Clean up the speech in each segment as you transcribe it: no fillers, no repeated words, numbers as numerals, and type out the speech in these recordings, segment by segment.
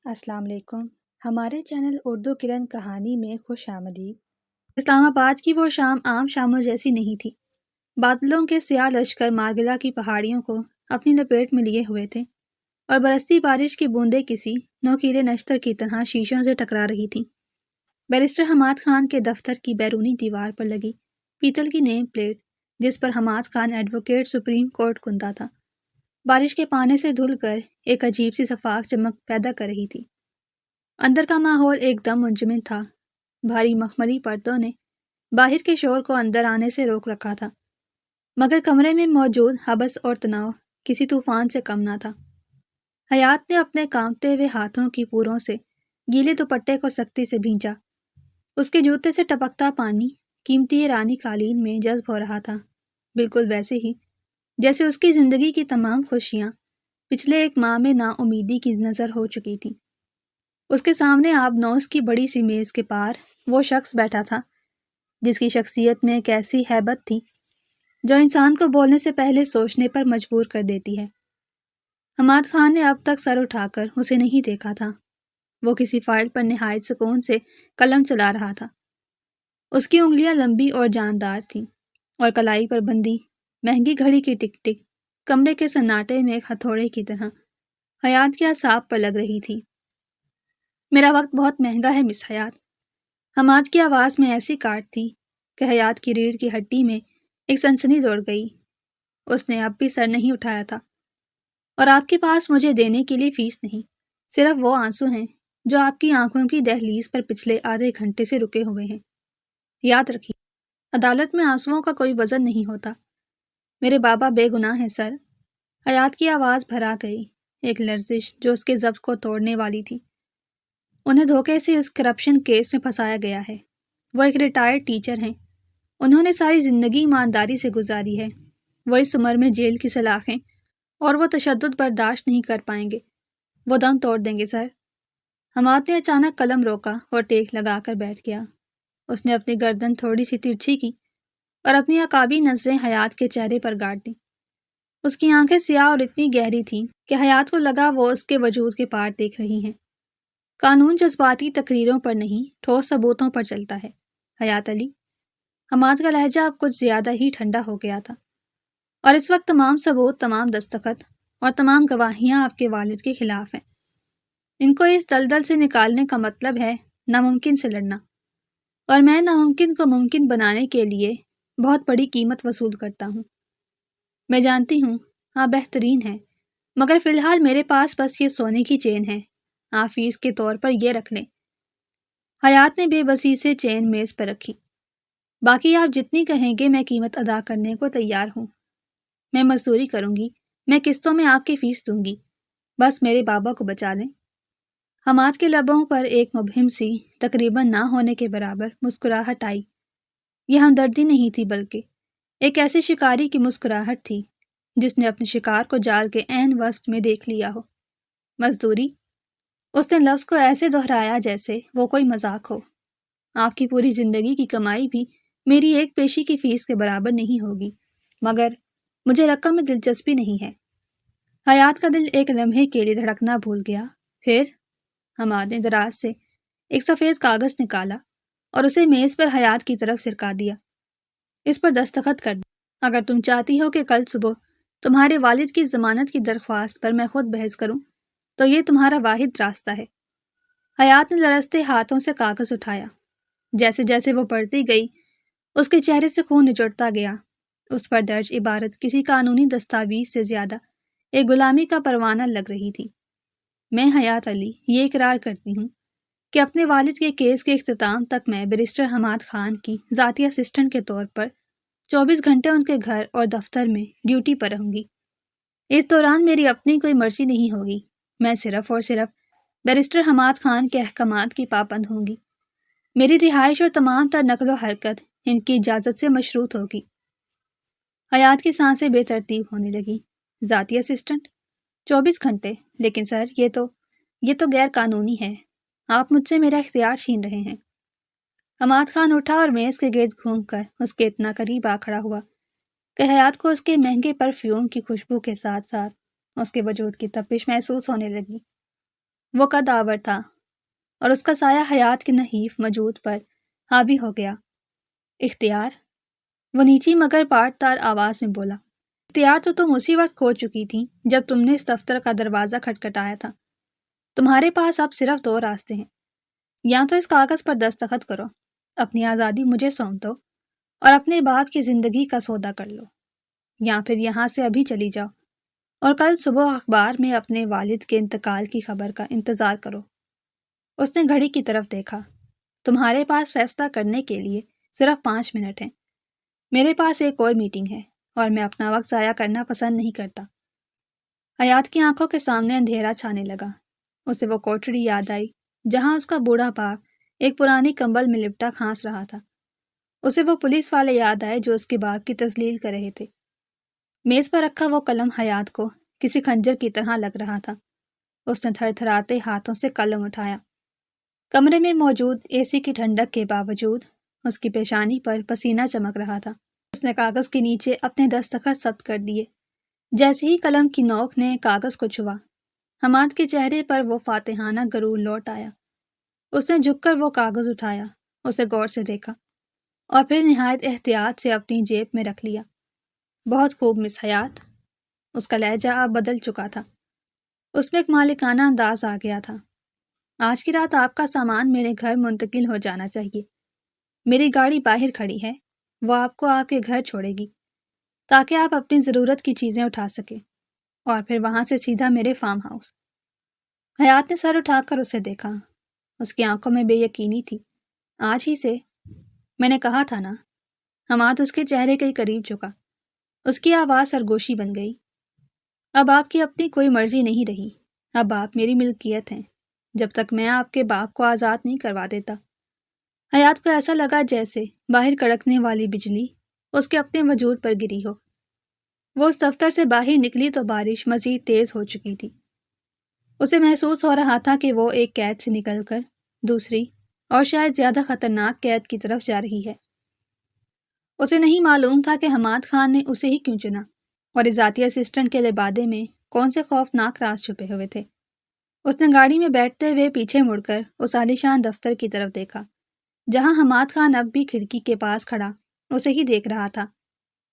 السلام علیکم۔ ہمارے چینل اردو کرن کہانی میں خوش آمدید۔ اسلام آباد کی وہ شام عام شاموں جیسی نہیں تھی۔ بادلوں کے سیاہ لشکر مارگلا کی پہاڑیوں کو اپنی لپیٹ میں لیے ہوئے تھے اور برستی بارش کی بوندیں کسی نوکیلے نشتر کی طرح شیشوں سے ٹکرا رہی تھیں۔ بیرسٹر حماد خان کے دفتر کی بیرونی دیوار پر لگی پیتل کی نیم پلیٹ، جس پر Hammad Khan advocate supreme court کندہ تھا، بارش کے پانی سے دھل کر ایک عجیب سی شفاف چمک پیدا کر رہی تھی۔ اندر کا ماحول ایک دم منجمد تھا۔ بھاری مخملی پردوں نے باہر کے شور کو اندر آنے سے روک رکھا تھا، مگر کمرے میں موجود حبس اور تناؤ کسی طوفان سے کم نہ تھا۔ حیات نے اپنے کانپتے ہوئے ہاتھوں کی پوروں سے گیلے دوپٹے کو سختی سے بھینچا۔ اس کے جوتے سے ٹپکتا پانی قیمتی ایرانی قالین میں جذب ہو رہا تھا، بالکل ویسے ہی جیسے اس کی زندگی کی تمام خوشیاں پچھلے ایک ماہ میں نا امیدی کی نظر ہو چکی تھیں۔ اس کے سامنے آب نوش کی بڑی سی میز کے پار وہ شخص بیٹھا تھا جس کی شخصیت میں ایک ایسی ہیبت تھی جو انسان کو بولنے سے پہلے سوچنے پر مجبور کر دیتی ہے۔ حماد خان نے اب تک سر اٹھا کر اسے نہیں دیکھا تھا۔ وہ کسی فائل پر نہایت سکون سے قلم چلا رہا تھا۔ اس کی انگلیاں لمبی اور جاندار تھیں اور کلائی پر بندی مہنگی گھڑی کی ٹک ٹک کمرے کے سناٹے میں ایک ہتھوڑے کی طرح حیات کے اعصاب پر لگ رہی تھی۔ میرا وقت بہت مہنگا ہے مس حیات۔ حماد کی آواز میں ایسی کاٹ تھی کہ حیات کی ریڑھ کی ہڈی میں ایک سنسنی دوڑ گئی۔ اس نے اب بھی سر نہیں اٹھایا تھا۔ اور آپ کے پاس مجھے دینے کے لیے فیس نہیں، صرف وہ آنسو ہیں جو آپ کی آنکھوں کی دہلیز پر پچھلے آدھے گھنٹے سے رکے ہوئے ہیں۔ یاد رکھیے، عدالت میں آنسوؤں کا کوئی وزن نہیں ہوتا۔ میرے بابا بے گناہ ہیں سر۔ حیات کی آواز بھرا گئی، ایک لرزش جو اس کے ضبط کو توڑنے والی تھی۔ انہیں دھوکے سے اس کرپشن کیس میں پھنسایا گیا ہے۔ وہ ایک ریٹائرڈ ٹیچر ہیں۔ انہوں نے ساری زندگی ایمانداری سے گزاری ہے۔ وہ اس عمر میں جیل کی سلاخیں اور وہ تشدد برداشت نہیں کر پائیں گے۔ وہ دم توڑ دیں گے سر۔ حماد نے اچانک قلم روکا اور ٹیک لگا کر بیٹھ گیا۔ اس نے اپنی گردن تھوڑی سی ترچھی کی اور اپنی عقابی نظریں حیات کے چہرے پر گاڑ دیں۔ اس کی آنکھیں سیاہ اور اتنی گہری تھیں کہ حیات کو لگا وہ اس کے وجود کے پار دیکھ رہی ہیں۔ قانون جذباتی تقریروں پر نہیں، ٹھوس ثبوتوں پر چلتا ہے حیات علی۔ حماد کا لہجہ اب کچھ زیادہ ہی ٹھنڈا ہو گیا تھا، اور اس وقت تمام ثبوت، تمام دستخط اور تمام گواہیاں آپ کے والد کے خلاف ہیں۔ ان کو اس دلدل سے نکالنے کا مطلب ہے ناممکن سے لڑنا، اور میں ناممکن کو ممکن بنانے کے لیے بہت بڑی قیمت وصول کرتا ہوں۔ میں جانتی ہوں آپ بہترین ہیں، مگر فی الحال میرے پاس بس یہ سونے کی چین ہے، آپ فیس کے طور پر یہ رکھ لیں۔ حیات نے بے بسی سے چین میز پر رکھی۔ باقی آپ جتنی کہیں گے میں قیمت ادا کرنے کو تیار ہوں۔ میں مزدوری کروں گی، میں قسطوں میں آپ کی فیس دوں گی، بس میرے بابا کو بچا لیں۔ حماد کے لبوں پر ایک مبہم سی، تقریباً نہ ہونے کے برابر مسکراہٹ آئی۔ یہ ہمدردی نہیں تھی، بلکہ ایک ایسے شکاری کی مسکراہٹ تھی جس نے اپنے شکار کو جال کے عین وسط میں دیکھ لیا ہو۔ مزدوری؟ اس نے لفظ کو ایسے دہرایا جیسے وہ کوئی مذاق ہو۔ آپ کی پوری زندگی کی کمائی بھی میری ایک پیشی کی فیس کے برابر نہیں ہوگی، مگر مجھے رقم میں دلچسپی نہیں ہے۔ حیات کا دل ایک لمحے کے لیے دھڑکنا بھول گیا۔ پھر حماد نے دراز سے ایک سفید کاغذ نکالا اور اسے میز پر حیات کی طرف سرکا دیا۔ اس پر دستخط کر دیں۔ اگر تم چاہتی ہو کہ کل صبح تمہارے والد کی ضمانت کی درخواست پر میں خود بحث کروں تو یہ تمہارا واحد راستہ ہے۔ حیات نے لرزتے ہاتھوں سے کاغذ اٹھایا۔ جیسے جیسے وہ پڑھتی گئی، اس کے چہرے سے خون نچوڑتا گیا۔ اس پر درج عبارت کسی قانونی دستاویز سے زیادہ ایک غلامی کا پروانہ لگ رہی تھی۔ میں حیات علی یہ اقرار کرتی ہوں کہ اپنے والد کے کیس کے اختتام تک میں بیرسٹر حماد خان کی ذاتی اسسٹنٹ کے طور پر 24 گھنٹے ان کے گھر اور دفتر میں ڈیوٹی پر رہوں گی۔ اس دوران میری اپنی کوئی مرضی نہیں ہوگی۔ میں صرف اور صرف بیرسٹر حماد خان کے احکامات کی پابند ہوں گی۔ میری رہائش اور تمام تر نقل و حرکت ان کی اجازت سے مشروط ہوگی۔ حیات کی سانسیں بے ترتیب ہونے لگی۔ ذاتی اسسٹنٹ؟ 24 گھنٹے؟ لیکن سر یہ تو غیر قانونی ہے۔ آپ مجھ سے میرا اختیار چھین رہے ہیں۔ حماد خان اٹھا اور میز کے گرد گھوم کر اس کے اتنا قریب آ کھڑا ہوا کہ حیات کو اس کے مہنگے پرفیوم کی خوشبو کے ساتھ ساتھ اس کے وجود کی تپش محسوس ہونے لگی۔ وہ قد آور تھا اور اس کا سایہ حیات کے نحیف وجود پر حاوی ہو گیا۔ اختیار، وہ نیچی مگر پاٹ تار آواز میں بولا، اختیار تو تم اسی وقت کھو چکی تھی جب تم نے اس دفتر کا دروازہ کھٹکھٹایا تھا۔ تمہارے پاس اب صرف دو راستے ہیں، یا تو اس کاغذ پر دستخط کرو، اپنی آزادی مجھے سونپ دو اور اپنے باپ کی زندگی کا سودا کر لو، یا پھر یہاں سے ابھی چلی جاؤ اور کل صبح اخبار میں اپنے والد کے انتقال کی خبر کا انتظار کرو۔ اس نے گھڑی کی طرف دیکھا۔ تمہارے پاس فیصلہ کرنے کے لیے صرف 5 منٹ ہیں۔ میرے پاس ایک اور میٹنگ ہے اور میں اپنا وقت ضائع کرنا پسند نہیں کرتا۔ حیات کی آنکھوں کے سامنے اندھیرا چھانے لگا۔ اسے وہ کوٹڑی یاد آئی جہاں اس کا بوڑھا باپ ایک پرانی کمبل میں لپٹا کھانس رہا تھا۔ اسے وہ پولیس والے یاد آئے جو اس کے باپ کی تذلیل کر رہے تھے۔ میز پر رکھا وہ قلم حیات کو کسی خنجر کی طرح لگ رہا تھا۔ اس نے تھر تھراتے ہاتھوں سے قلم اٹھایا۔ کمرے میں موجود اے سی کی ٹھنڈک کے باوجود اس کی پیشانی پر پسینہ چمک رہا تھا۔ اس نے کاغذ کے نیچے اپنے دستخط ثبت کر دیے۔ جیسے ہی قلم کی نوک نے کاغذ کو چھوا، حماد کے چہرے پر وہ فاتحانہ غرور لوٹ آیا۔ اس نے جھک کر وہ کاغذ اٹھایا، اسے غور سے دیکھا اور پھر نہایت احتیاط سے اپنی جیب میں رکھ لیا۔ بہت خوب مس حیات۔ اس کا لہجہ اب بدل چکا تھا۔ اس میں ایک مالکانہ انداز آ گیا تھا۔ آج کی رات آپ کا سامان میرے گھر منتقل ہو جانا چاہیے۔ میری گاڑی باہر کھڑی ہے، وہ آپ کو آپ کے گھر چھوڑے گی تاکہ آپ اپنی ضرورت کی چیزیں اٹھا سکیں، اور پھر وہاں سے سیدھا میرے فارم ہاؤس۔ حیات نے سر اٹھا کر اسے دیکھا۔ اس کی آنکھوں میں بے یقینی تھی۔ آج ہی سے؟ میں نے کہا تھا نا۔ حماد اس کے چہرے کے قریب جھکا۔ اس کی آواز سرگوشی بن گئی۔ اب آپ کی اپنی کوئی مرضی نہیں رہی، اب آپ میری ملکیت ہیں، جب تک میں آپ کے باپ کو آزاد نہیں کروا دیتا۔ حیات کو ایسا لگا جیسے باہر کڑکنے والی بجلی اس کے اپنے وجود پر گری ہو۔ وہ اس دفتر سے باہر نکلی تو بارش مزید تیز ہو چکی تھی۔ اسے محسوس ہو رہا تھا کہ وہ ایک قید سے نکل کر دوسری اور شاید زیادہ خطرناک قید کی طرف جا رہی ہے۔ اسے نہیں معلوم تھا کہ حماد خان نے اسے ہی کیوں چنا اور اس ذاتی اسسٹنٹ کے لبادے میں کون سے خوفناک راز چھپے ہوئے تھے۔ اس نے گاڑی میں بیٹھتے ہوئے پیچھے مڑ کر اس عالیشان دفتر کی طرف دیکھا جہاں حماد خان اب بھی کھڑکی کے پاس کھڑا اسے ہی دیکھ رہا تھا۔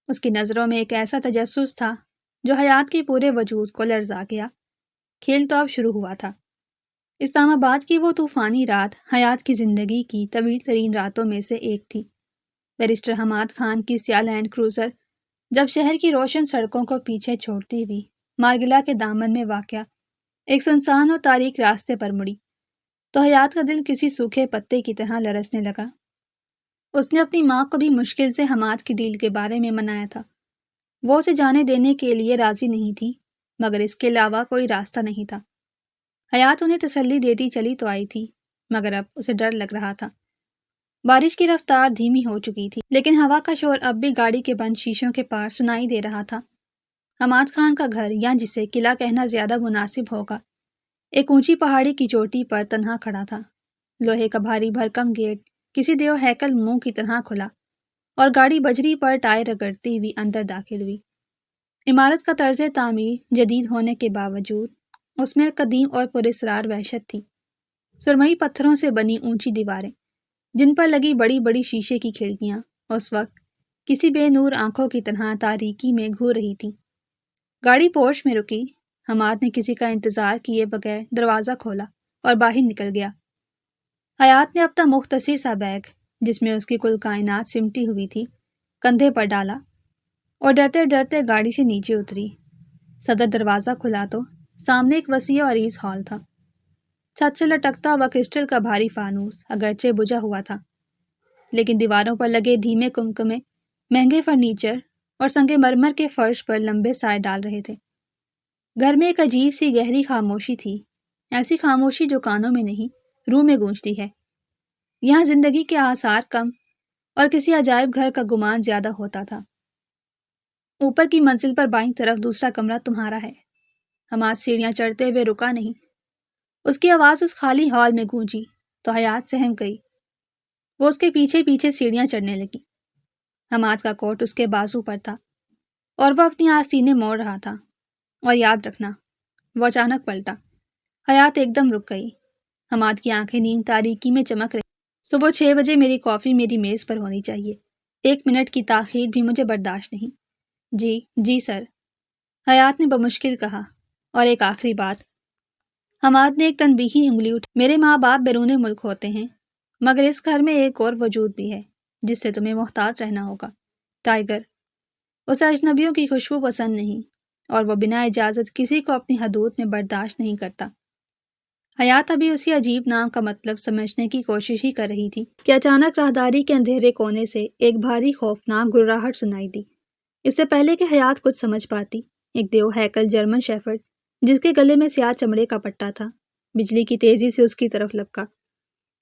اس کی نظروں میں ایک ایسا تجسس تھا جو حیات کے پورے وجود کو لرزا گیا۔ کھیل تو اب شروع ہوا تھا۔ اسلام آباد کی وہ طوفانی رات حیات کی زندگی کی طویل ترین راتوں میں سے ایک تھی۔ بیرسٹر حماد خان کی سیاہ لینڈ کروزر جب شہر کی روشن سڑکوں کو پیچھے چھوڑتی ہوئی مارگلا کے دامن میں واقع ایک سنسان اور تاریک راستے پر مڑی تو حیات کا دل کسی سوکھے پتے کی طرح لرزنے لگا۔ اس نے اپنی ماں کو بھی مشکل سے حماد کی ڈیل کے بارے میں منایا تھا۔ وہ اسے جانے دینے کے لیے راضی نہیں تھی، مگر اس کے علاوہ کوئی راستہ نہیں تھا۔ حیات انہیں تسلی دیتی چلی تو آئی تھی، مگر اب اسے ڈر لگ رہا تھا۔ بارش کی رفتار دھیمی ہو چکی تھی، لیکن ہوا کا شور اب بھی گاڑی کے بند شیشوں کے پار سنائی دے رہا تھا۔ حماد خان کا گھر، یا جسے قلعہ کہنا زیادہ مناسب ہوگا، ایک اونچی پہاڑی کی چوٹی پر تنہا کھڑا تھا۔ لوہے کا بھاری بھرکم گیٹ کسی دیو ہیکل منہ کی طرح کھلا اور گاڑی بجری پر ٹائر رگڑتی ہوئی اندر داخل ہوئی۔ عمارت کا طرز تعمیر جدید ہونے کے باوجود اس میں قدیم اور پراسرار وحشت تھی۔ سرمئی پتھروں سے بنی اونچی دیواریں جن پر لگی بڑی بڑی شیشے کی کھڑکیاں اس وقت کسی بے نور آنکھوں کی طرح تاریکی میں گھور رہی تھی۔ گاڑی پورچ میں رکی۔ حماد نے کسی کا انتظار کیے بغیر دروازہ کھولا اور باہر نکل گیا۔ حیات نے اپنا مختصر سا بیگ جس میں اس کی کل کائنات سمٹی ہوئی تھی کندھے پر ڈالا اور ڈرتے ڈرتے گاڑی سے نیچے اتری۔ صدر دروازہ کھلا تو سامنے ایک وسیع اور عریض ہال تھا۔ چھت سے لٹکتا ہوا کرسٹل کا بھاری فانوس اگرچہ بجھا ہوا تھا، لیکن دیواروں پر لگے دھیمے کمکمے مہنگے فرنیچر اور سنگ مرمر کے فرش پر لمبے سائے ڈال رہے تھے۔ گھر میں ایک عجیب سی گہری خاموشی تھی، ایسی خاموشی جو کانوں میں نہیں روح میں گونجتی ہے۔ یہاں زندگی کے آثار کم اور کسی عجائب گھر کا گمان زیادہ ہوتا تھا۔ اوپر کی منزل پر بائیں طرف دوسرا کمرہ تمہارا ہے۔ حماد سیڑھیاں چڑھتے ہوئے رکا نہیں۔ اس کی آواز اس خالی ہال میں گونجی تو حیات سہم گئی۔ وہ اس کے پیچھے پیچھے سیڑھیاں چڑھنے لگی۔ حماد کا کوٹ اس کے بازو پر تھا اور وہ اپنی آستینیں موڑ رہا تھا۔ اور یاد رکھنا، وہ اچانک پلٹا۔ حیات ایک دم رک گئی۔ حماد کی آنکھیں نیم تاریکی میں چمک رہی۔ صبح 6 بجے میری کافی میری میز پر ہونی چاہیے۔ 1 منٹ کی تاخیر بھی مجھے برداشت نہیں۔ جی سر، حیات نے بمشکل کہا۔ اور ایک آخری بات۔ حماد نے ایک تنبیہی انگلی اٹھی۔ میرے ماں باپ بیرون ملک ہوتے ہیں، مگر اس گھر میں ایک اور وجود بھی ہے جس سے تمہیں محتاط رہنا ہوگا۔ ٹائیگر۔ اسے اجنبیوں کی خوشبو پسند نہیں، اور وہ بنا اجازت کسی کو اپنی حدود میں برداشت نہیں کرتا۔ حیات ابھی اسی عجیب نام کا مطلب سمجھنے کی کوشش ہی کر رہی تھی کہ اچانک راہداری کے اندھیرے کونے سے ایک بھاری خوفناک گرراہٹ سنائی دی۔ اس سے پہلے کہ حیات کچھ سمجھ پاتی، ایک دیو ہیکل جرمن شیفرڈ جس کے گلے میں سیاہ چمڑے کا پٹا تھا، بجلی کی تیزی سے اس کی طرف لپکا۔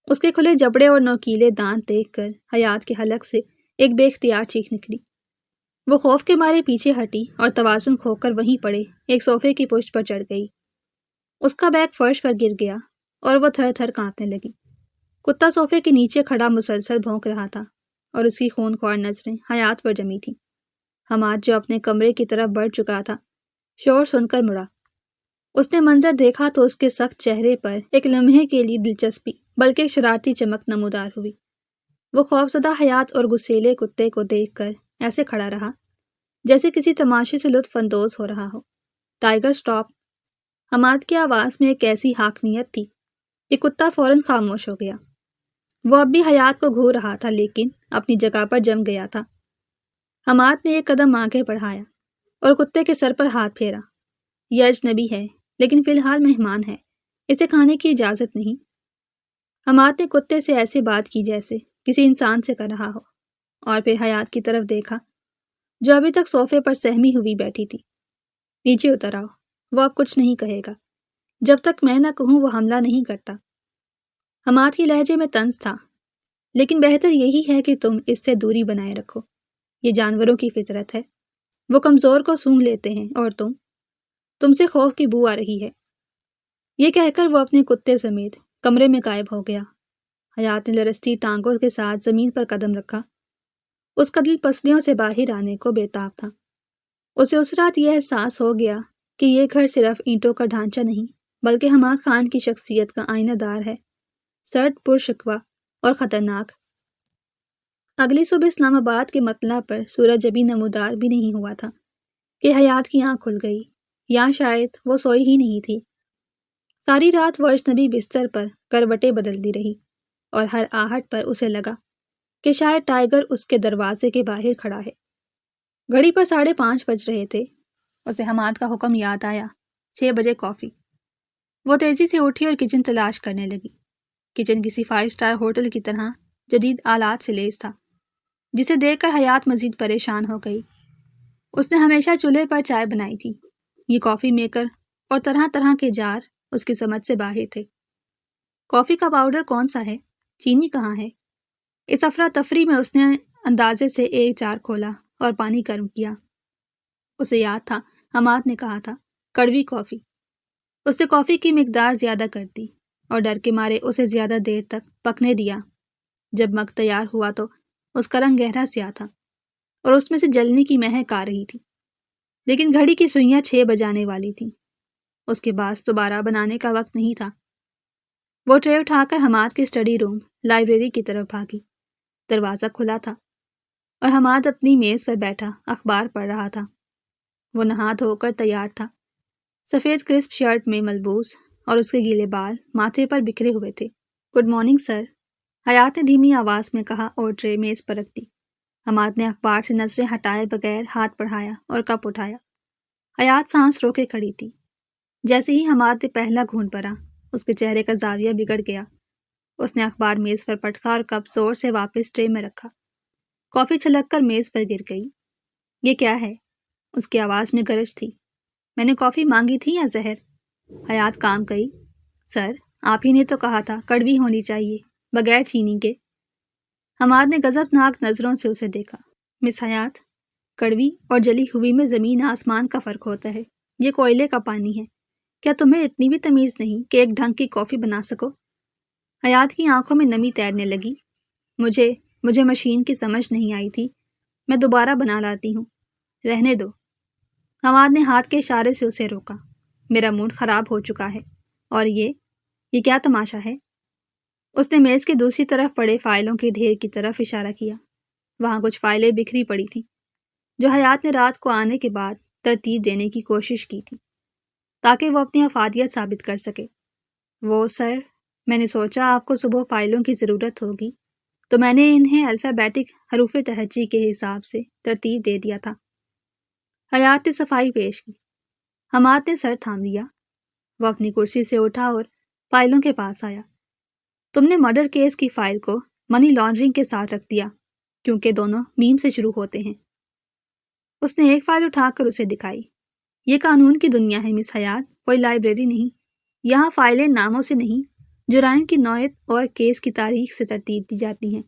اس کے کھلے جبڑے اور نوکیلے دانت دیکھ کر حیات کے حلق سے ایک بے اختیار چیخ نکلی۔ وہ خوف کے مارے پیچھے ہٹی اور توازن کھو کر وہیں پڑے ایک صوفے کی پشت پر چڑھ گئی۔ اس کا بیگ فرش پر گر گیا اور وہ تھر تھر کانپنے لگی۔ کتا صوفے کے نیچے کھڑا مسلسل بھونک رہا تھا اور اس کی خونخوار نظریں حیات پر جمی تھیں۔ حماد جو اپنے کمرے کی طرف بڑھ چکا تھا، شور سن کر مڑا۔ اس نے منظر دیکھا تو اس کے سخت چہرے پر ایک لمحے کے لیے دلچسپی بلکہ ایک شرارتی چمک نمودار ہوئی۔ وہ خوفزدہ حیات اور غسیلے کتے کو دیکھ کر ایسے کھڑا رہا جیسے کسی تماشے سے لطف اندوز ہو رہا ہو۔ Tiger stop. حماد کی آواز میں ایک ایسی حاکمیت تھی کہ کتا فوراً خاموش ہو گیا۔ وہ اب بھی حیات کو گھور رہا تھا لیکن اپنی جگہ پر جم گیا تھا۔ حماد نے ایک قدم آگے بڑھایا اور کتے کے سر پر ہاتھ پھیرا۔ یہ اجنبی ہے لیکن فی الحال مہمان ہے، اسے کھانے کی اجازت نہیں۔ حماد نے کتے سے ایسے بات کی جیسے کسی انسان سے کر رہا ہو، اور پھر حیات کی طرف دیکھا جو ابھی تک صوفے پر سہمی ہوئی بیٹھی تھی۔ نیچے اتر آؤ، وہ اب کچھ نہیں کہے گا۔ جب تک میں نہ کہوں وہ حملہ نہیں کرتا۔ حماد کے لہجے میں طنز تھا، لیکن بہتر یہی ہے کہ تم اس سے دوری بنائے رکھو۔ یہ جانوروں کی فطرت ہے، وہ کمزور کو سونگھ لیتے ہیں، اور تم سے خوف کی بو آ رہی ہے۔ یہ کہہ کر وہ اپنے کتے سمیت کمرے میں غائب ہو گیا۔ حیات نے لرزتی ٹانگوں کے ساتھ زمین پر قدم رکھا۔ اس کا دل پسلیوں سے باہر آنے کو بےتاب تھا۔ اسے اس رات یہ احساس ہو گیا کہ یہ گھر صرف اینٹوں کا ڈھانچہ نہیں بلکہ حماد خان کی شخصیت کا آئینہ دار ہے، سرد، پرشکوہ اور خطرناک۔ اگلی صبح اسلام آباد کے مطلع پر سورج ابھی نمودار بھی نہیں ہوا تھا کہ حیات کی آنکھ کھل گئی، یا شاید وہ سوئی ہی نہیں تھی۔ ساری رات وہ اجنبی بستر پر کروٹیں بدلتی رہی، اور ہر آہٹ پر اسے لگا کہ شاید ٹائیگر اس کے دروازے کے باہر کھڑا ہے۔ گھڑی پر 5:30 بج رہے تھے۔ اسے حماد کا حکم یاد آیا، 6 بجے کافی۔ وہ تیزی سے اٹھی اور کچن تلاش کرنے لگی۔ کچن کسی 5 اسٹار ہوٹل کی طرح جدید آلات سے لیس تھا، جسے دیکھ کر حیات مزید پریشان ہو گئی۔ اس نے ہمیشہ چولہے پر چائے بنائی تھی۔ یہ کافی میکر اور طرح طرح کے جار اس کی سمجھ سے باہر تھے۔ کافی کا پاؤڈر کون سا ہے؟ چینی کہاں ہے؟ اس افراتفری میں اس نے اندازے سے ایک جار کھولا اور پانی گرم کیا۔ اسے یاد تھا حماد نے کہا تھا، کڑوی کافی۔ اس نے کافی کی مقدار زیادہ کر دی اور ڈر کے مارے اسے زیادہ دیر تک پکنے دیا۔ جب مگ تیار ہوا تو اس کا رنگ گہرا سیاہ تھا اور اس میں سے جلنے کی مہک آ رہی تھی، لیکن گھڑی کی سوئیاں 6 بجانے والی تھیں۔ اس کے پاس دوبارہ بنانے کا وقت نہیں تھا۔ وہ ٹرے اٹھا کر حماد کے اسٹڈی روم لائبریری کی طرف بھاگی۔ دروازہ کھلا تھا اور حماد اپنی میز پر بیٹھا اخبار پڑھ رہا تھا۔ وہ نہا دھو کر تیار تھا، سفید کرسپ شرٹ میں ملبوس، اور اس کے گیلے بال ماتھے پر بکھرے ہوئے تھے۔ گڈ مارننگ سر، حیات نے دھیمی آواز میں کہا اور ٹرے میز پر رکھ دی۔ حماد نے اخبار سے نظریں ہٹائے بغیر ہاتھ بڑھایا اور کپ اٹھایا۔ حیات سانس روکے کھڑی تھی۔ جیسے ہی حماد نے پہلا گھونٹ بھرا، اس کے چہرے کا زاویہ بگڑ گیا۔ اس نے اخبار میز پر پٹکا اور کپ زور سے واپس ٹرے میں رکھا۔ کافی چھلک کر میز پر گر گئی۔ یہ کیا ہے؟ اس کی آواز میں گرج تھی۔ میں نے کافی مانگی تھی یا زہر؟ حیات کام گئی۔ سر، آپ ہی نے تو کہا تھا کڑوی ہونی چاہیے، بغیر چینی کے۔ حماد نے غضبناک نظروں سے اسے دیکھا۔ مس حیات، کڑوی اور جلی ہوئی میں زمین آسمان کا فرق ہوتا ہے۔ یہ کوئلے کا پانی ہے۔ کیا تمہیں اتنی بھی تمیز نہیں کہ ایک ڈھنگ کی کافی بنا سکو؟ حیات کی آنکھوں میں نمی تیرنے لگی۔ مجھے مشین کی سمجھ نہیں آئی تھی، میں دوبارہ بنا لاتی ہوں، رہنے دو۔ حماد نے ہاتھ کے اشارے سے اسے روکا۔ میرا موڈ خراب ہو چکا ہے۔ اور یہ کیا تماشا ہے؟ اس نے میز کے دوسری طرف پڑے فائلوں کے ڈھیر کی طرف اشارہ کیا۔ وہاں کچھ فائلیں بکھری پڑی تھیں جو حیات نے رات کو آنے کے بعد ترتیب دینے کی کوشش کی تھی تاکہ وہ اپنی افادیت ثابت کر سکے۔ وہ سر، میں نے سوچا آپ کو صبح فائلوں کی ضرورت ہوگی تو میں نے انہیں الفابیٹک حروف تہجی کے حساب سے ترتیب دے دیا تھا۔ حیات نے صفائی پیش کی۔ حماد نے سر تھام لیا۔ وہ اپنی کرسی سے اٹھا اور فائلوں کے پاس آیا۔ تم نے مرڈر کیس کی فائل کو منی لانڈرنگ کے ساتھ رکھ دیا کیونکہ دونوں میم سے شروع ہوتے ہیں۔ اس نے ایک فائل اٹھا کر اسے دکھائی۔ یہ قانون کی دنیا ہے مس حیات، کوئی لائبریری نہیں۔ یہاں فائلیں ناموں سے نہیں، جرائم کی نوعیت اور کیس کی تاریخ سے ترتیب دی جاتی ہیں۔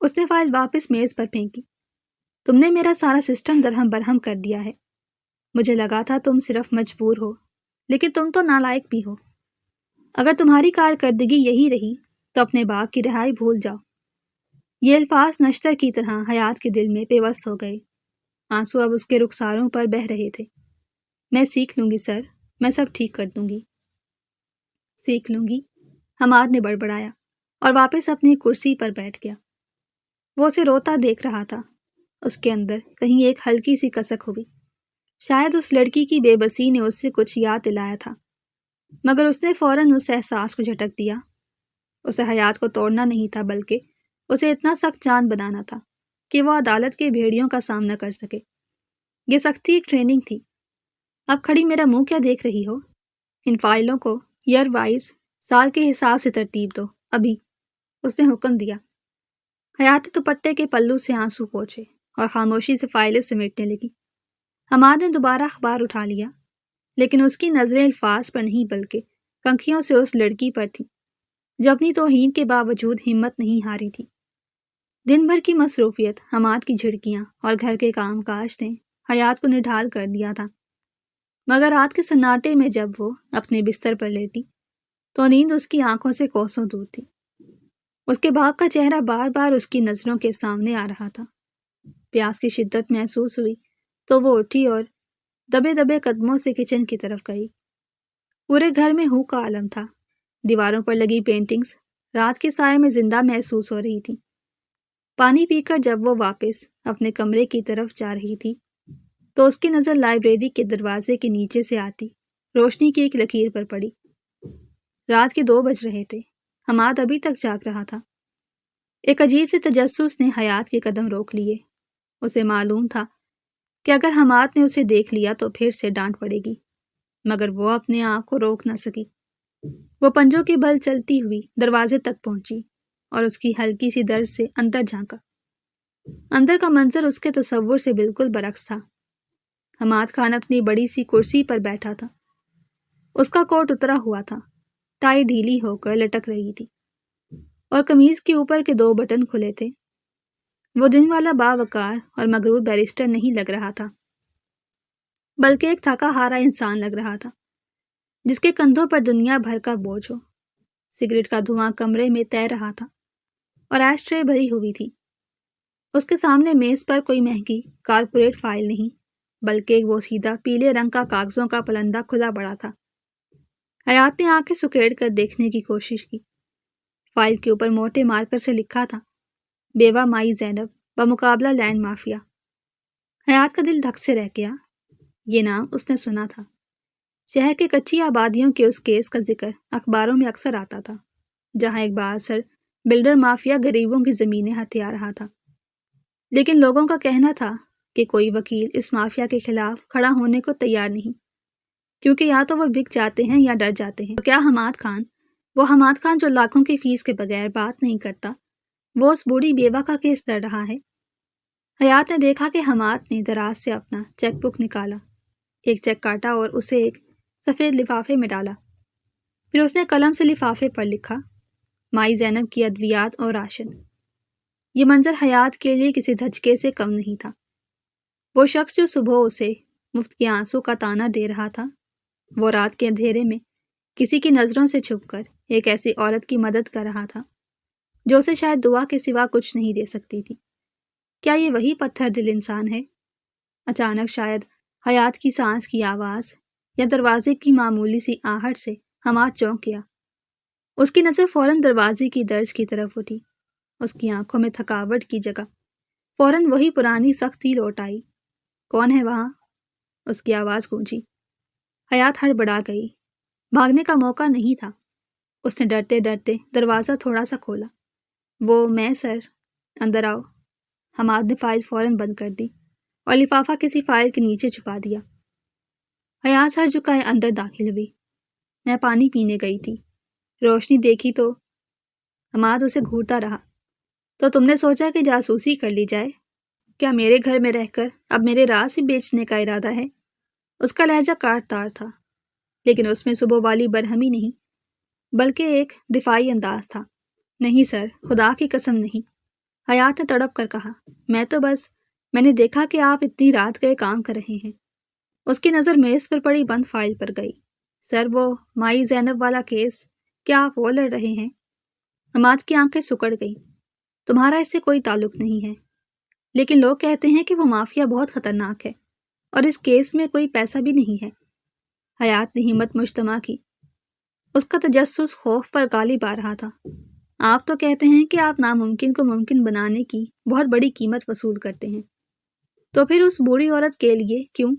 اس نے فائل واپس میز پر پھینکی۔ تم نے میرا سارا سسٹم درہم برہم کر دیا ہے۔ مجھے لگا تھا تم صرف مجبور ہو، لیکن تم تو نالائق بھی ہو۔ اگر تمہاری کارکردگی یہی رہی تو اپنے باپ کی رہائی بھول جاؤ۔ یہ الفاظ نشتر کی طرح حیات کے دل میں پیوست ہو گئے۔ آنسو اب اس کے رخساروں پر بہہ رہے تھے۔ میں سیکھ لوں گی سر، میں سب ٹھیک کر دوں گی۔ سیکھ لوں گی، حماد نے بڑبڑایا اور واپس اپنی کرسی پر بیٹھ گیا۔ وہ اسے روتا دیکھ رہا تھا۔ اس کے اندر کہیں ایک ہلکی سی کسک ہوئی۔ شاید اس لڑکی کی بے بسی نے اس سے کچھ یاد دلایا تھا، مگر اس نے فوراً اس احساس کو جھٹک دیا۔ اسے حیات کو توڑنا نہیں تھا، بلکہ اسے اتنا سخت جان بنانا تھا کہ وہ عدالت کے بھیڑیوں کا سامنا کر سکے۔ یہ سختی ایک ٹریننگ تھی۔ اب کھڑی میرا منہ کیا دیکھ رہی ہو؟ ان فائلوں کو ایئر وائز سال کے حساب سے ترتیب دو، ابھی، اس نے حکم دیا۔ حیات دوپٹے کے پلو سے آنسو پوچھے اور خاموشی سے فائلیں سمیٹنے لگی۔ حماد نے دوبارہ اخبار اٹھا لیا، لیکن اس کی نظریں الفاظ پر نہیں بلکہ کنکھیوں سے اس لڑکی پر تھی جو اپنی توہین کے باوجود ہمت نہیں ہاری تھی۔ دن بھر کی مصروفیت، حماد کی جھڑکیاں اور گھر کے کام کاج نے حیات کو نڈھال کر دیا تھا، مگر رات کے سناٹے میں جب وہ اپنے بستر پر لیٹی تو نیند اس کی آنکھوں سے کوسوں دور تھی۔ اس کے باپ کا چہرہ بار بار اس کی نظروں کے سامنے آ رہا تھا۔ پیاس کی شدت محسوس ہوئی تو وہ اٹھی اور دبے دبے قدموں سے کچن کی طرف گئی۔ پورے گھر میں ہو کا عالم تھا۔ دیواروں پر لگی پینٹنگز رات کے سائے میں زندہ محسوس ہو رہی تھی۔ پانی پی کر جب وہ واپس اپنے کمرے کی طرف جا رہی تھی تو اس کی نظر لائبریری کے دروازے کے نیچے سے آتی روشنی کی ایک لکیر پر پڑی۔ رات کے 2 بج رہے تھے۔ حماد ابھی تک جاگ رہا تھا۔ ایک عجیب سے تجسس نے حیات کے قدم روک لیے۔ اسے معلوم تھا کہ اگر حماد نے اسے دیکھ لیا تو پھر سے ڈانٹ پڑے گی، مگر وہ اپنے آپ کو روک نہ سکی۔ وہ پنجوں کے بل چلتی ہوئی دروازے تک پہنچی اور اس کی ہلکی سی درد سے اندر جھانکا۔ اندر کا منظر اس کے تصور سے بالکل برعکس تھا۔ حماد خان اپنی بڑی سی کرسی پر بیٹھا تھا۔ اس کا کوٹ اترا ہوا تھا، ٹائی ڈھیلی ہو کر لٹک رہی تھی اور قمیض کے اوپر کے 2 بٹن کھلے تھے۔ وہ دن والا باوقار اور مغرور بیرسٹر نہیں لگ رہا تھا، بلکہ ایک تھکا ہارا انسان لگ رہا تھا جس کے کندھوں پر دنیا بھر کا بوجھ ہو۔ سگریٹ کا دھواں کمرے میں تیر رہا تھا اور ایش ٹرے بھری ہوئی تھی۔ اس کے سامنے میز پر کوئی مہنگی کارپوریٹ فائل نہیں، بلکہ ایک بوسیدہ پیلے رنگ کا کاغذوں کا پلندہ کھلا پڑا تھا۔ حیات نے آنکھیں سکیڑ کر دیکھنے کی کوشش کی۔ فائل کے اوپر موٹے مارکر سے لکھا تھا، بیوہ مائی زینب بمقابلہ لینڈ مافیا۔ حیات کا دل دھک سے رہ گیا۔ یہ نام اس نے سنا تھا۔ شہر کے کچی آبادیوں کے اس کیس کا ذکر اخباروں میں اکثر آتا تھا، جہاں ایک بااثر بلڈر مافیا غریبوں کی زمینیں ہتھیا رہا تھا۔ لیکن لوگوں کا کہنا تھا کہ کوئی وکیل اس مافیا کے خلاف کھڑا ہونے کو تیار نہیں، کیونکہ یا تو وہ بک جاتے ہیں یا ڈر جاتے ہیں۔ کیا حماد خان، وہ حماد خان جو لاکھوں کی فیس کے بغیر بات نہیں کرتا، وہ اس بوڑھی بیوہ کا کیس لڑ رہا ہے؟ حیات نے دیکھا کہ حماد نے دراز سے اپنا چیک بک نکالا، ایک چیک کاٹا اور اسے ایک سفید لفافے میں ڈالا۔ پھر اس نے قلم سے لفافے پر لکھا، مائی زینب کی ادویات اور راشن۔ یہ منظر حیات کے لیے کسی دھچکے سے کم نہیں تھا۔ وہ شخص جو صبح اسے مفت کے آنسو کا تانا دے رہا تھا، وہ رات کے اندھیرے میں کسی کی نظروں سے چھپ کر ایک ایسی عورت کی مدد کر رہا تھا جو اسے شاید دعا کے سوا کچھ نہیں دے سکتی تھی۔ کیا یہ وہی پتھر دل انسان ہے؟ اچانک شاید حیات کی سانس کی آواز یا دروازے کی معمولی سی آہٹ سے حماد چونک گیا۔ اس کی نظر فوراً دروازے کی درز کی طرف اٹھی۔ اس کی آنکھوں میں تھکاوٹ کی جگہ فوراً وہی پرانی سختی لوٹ آئی۔ کون ہے وہاں؟ اس کی آواز گونجی۔ حیات ہڑبڑا گئی۔ بھاگنے کا موقع نہیں تھا۔ اس نے ڈرتے ڈرتے دروازہ تھوڑا سا کھولا۔ وہ میں سر، اندر آؤ۔ حماد نے فائل فوراً بند کر دی اور لفافہ کسی فائل کے نیچے چھپا دیا۔ حیات سر جھکائے اندر داخل ہوئی۔ میں پانی پینے گئی تھی، روشنی دیکھی تو… حماد اسے گھورتا رہا۔ تو تم نے سوچا کہ جاسوسی کر لی جائے؟ کیا میرے گھر میں رہ کر اب میرے راز بھی بیچنے کا ارادہ ہے؟ اس کا لہجہ کاٹ تار تھا، لیکن اس میں صبح والی برہمی نہیں، بلکہ ایک دفاعی انداز تھا۔ نہیں سر، خدا کی قسم نہیں، حیات نے تڑپ کر کہا۔ میں نے دیکھا کہ آپ اتنی رات گئے کام کر رہے ہیں۔ اس کی نظر میز پر پڑی بند فائل پر گئی۔ سر، وہ مائی زینب والا کیس، کیا آپ وہ لڑ رہے ہیں؟ حماد کی آنکھیں سکڑ گئیں۔ تمہارا اس سے کوئی تعلق نہیں ہے، لیکن لوگ کہتے ہیں کہ وہ مافیا بہت خطرناک ہے اور اس کیس میں کوئی پیسہ بھی نہیں ہے۔ حیات نے ہمت مجتمع کی۔ اس کا تجسس خوف پر غالب آ رہا تھا۔ آپ تو کہتے ہیں کہ آپ ناممکن کو ممکن بنانے کی بہت بڑی قیمت وصول کرتے ہیں، تو پھر اس بوڑھی عورت کے لیے کیوں؟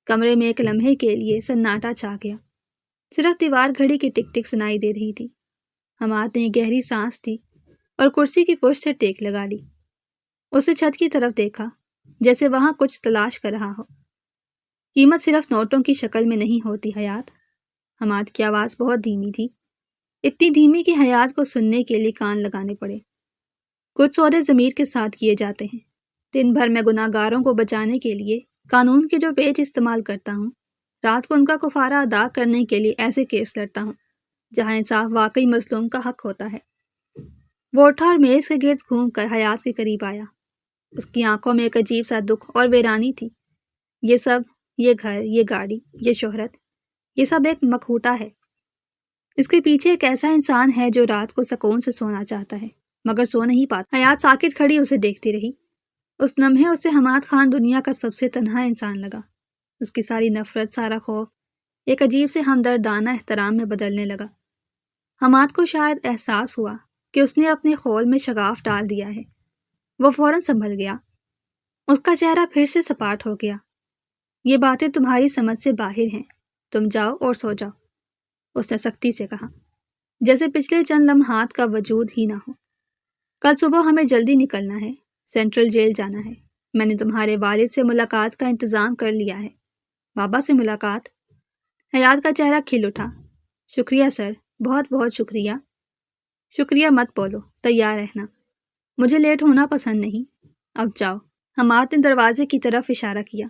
کمرے میں ایک لمحے کے لیے سناٹا چھا گیا۔ صرف دیوار گھڑی کی ٹک ٹک سنائی دے رہی تھی۔ حماد نے گہری سانس دی اور کرسی کی پشت سے ٹیک لگا لی۔ اسے چھت کی طرف دیکھا، جیسے وہاں کچھ تلاش کر رہا ہو۔ قیمت صرف نوٹوں کی شکل میں نہیں ہوتی حیات۔ حماد کی آواز بہت دھیمی تھی، اتنی دھیمی کہ حیات کو سننے کے لیے کان لگانے پڑے۔ کچھ سودے ضمیر کے ساتھ کیے جاتے ہیں۔ دن بھر میں گناہ گاروں کو بچانے کے لیے قانون کے جو پیج استعمال کرتا ہوں، رات کو ان کا کفارہ ادا کرنے کے لیے ایسے کیس لڑتا ہوں جہاں انصاف واقعی مظلوم کا حق ہوتا ہے۔ وہ اٹھا اور میز کے گرد گھوم کر حیات کے قریب آیا۔ اس کی آنکھوں میں ایک عجیب سا دکھ اور ویرانی تھی۔ یہ سب، یہ گھر، یہ گاڑی، یہ شہرت، یہ سب ایک مکھوٹا ہے۔ اس کے پیچھے ایک ایسا انسان ہے جو رات کو سکون سے سونا چاہتا ہے مگر سو نہیں پاتا۔ حیات ساکت کھڑی اسے دیکھتی رہی۔ اس لمحے اسے حماد خان دنیا کا سب سے تنہا انسان لگا۔ اس کی ساری نفرت، سارا خوف ایک عجیب سے ہمدردانہ احترام میں بدلنے لگا۔ حماد کو شاید احساس ہوا کہ اس نے اپنے خول میں شگاف ڈال دیا ہے۔ وہ فوراً سنبھل گیا۔ اس کا چہرہ پھر سے سپاٹ ہو گیا۔ یہ باتیں تمہاری سمجھ سے باہر ہیں، تم جاؤ اور سو جاؤ، اس نے سختی سے کہا، جیسے پچھلے چند لمحات کا وجود ہی نہ ہو۔ کل صبح ہمیں جلدی نکلنا ہے، سینٹرل جیل جانا ہے۔ میں نے تمہارے والد سے ملاقات کا انتظام کر لیا ہے۔ بابا سے ملاقات؟ حیات کا چہرہ کھل اٹھا۔ شکریہ سر، بہت بہت شکریہ۔ شکریہ مت بولو، تیار رہنا، مجھے لیٹ ہونا پسند نہیں۔ اب جاؤ۔ حماد نے دروازے کی طرف اشارہ کیا۔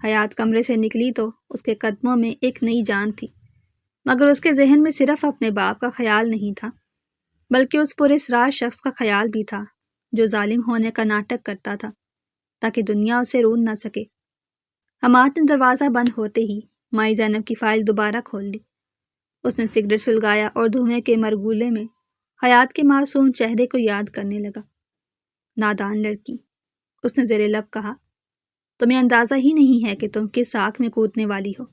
حیات کمرے سے نکلی تو اس کے قدموں میں ایک نئی جان تھی، مگر اس کے ذہن میں صرف اپنے باپ کا خیال نہیں تھا، بلکہ اس پراسرار شخص کا خیال بھی تھا جو ظالم ہونے کا ناٹک کرتا تھا تاکہ دنیا اسے رون نہ سکے۔ حماد نے دروازہ بند ہوتے ہی مائی زینب کی فائل دوبارہ کھول لی۔ اس نے سگریٹ سلگایا اور دھوئیں کے مرگولے میں حیات کے معصوم چہرے کو یاد کرنے لگا۔ نادان لڑکی، اس نے زیر لب کہا، تمہیں اندازہ ہی نہیں ہے کہ تم کس آگ میں کودنے والی ہو۔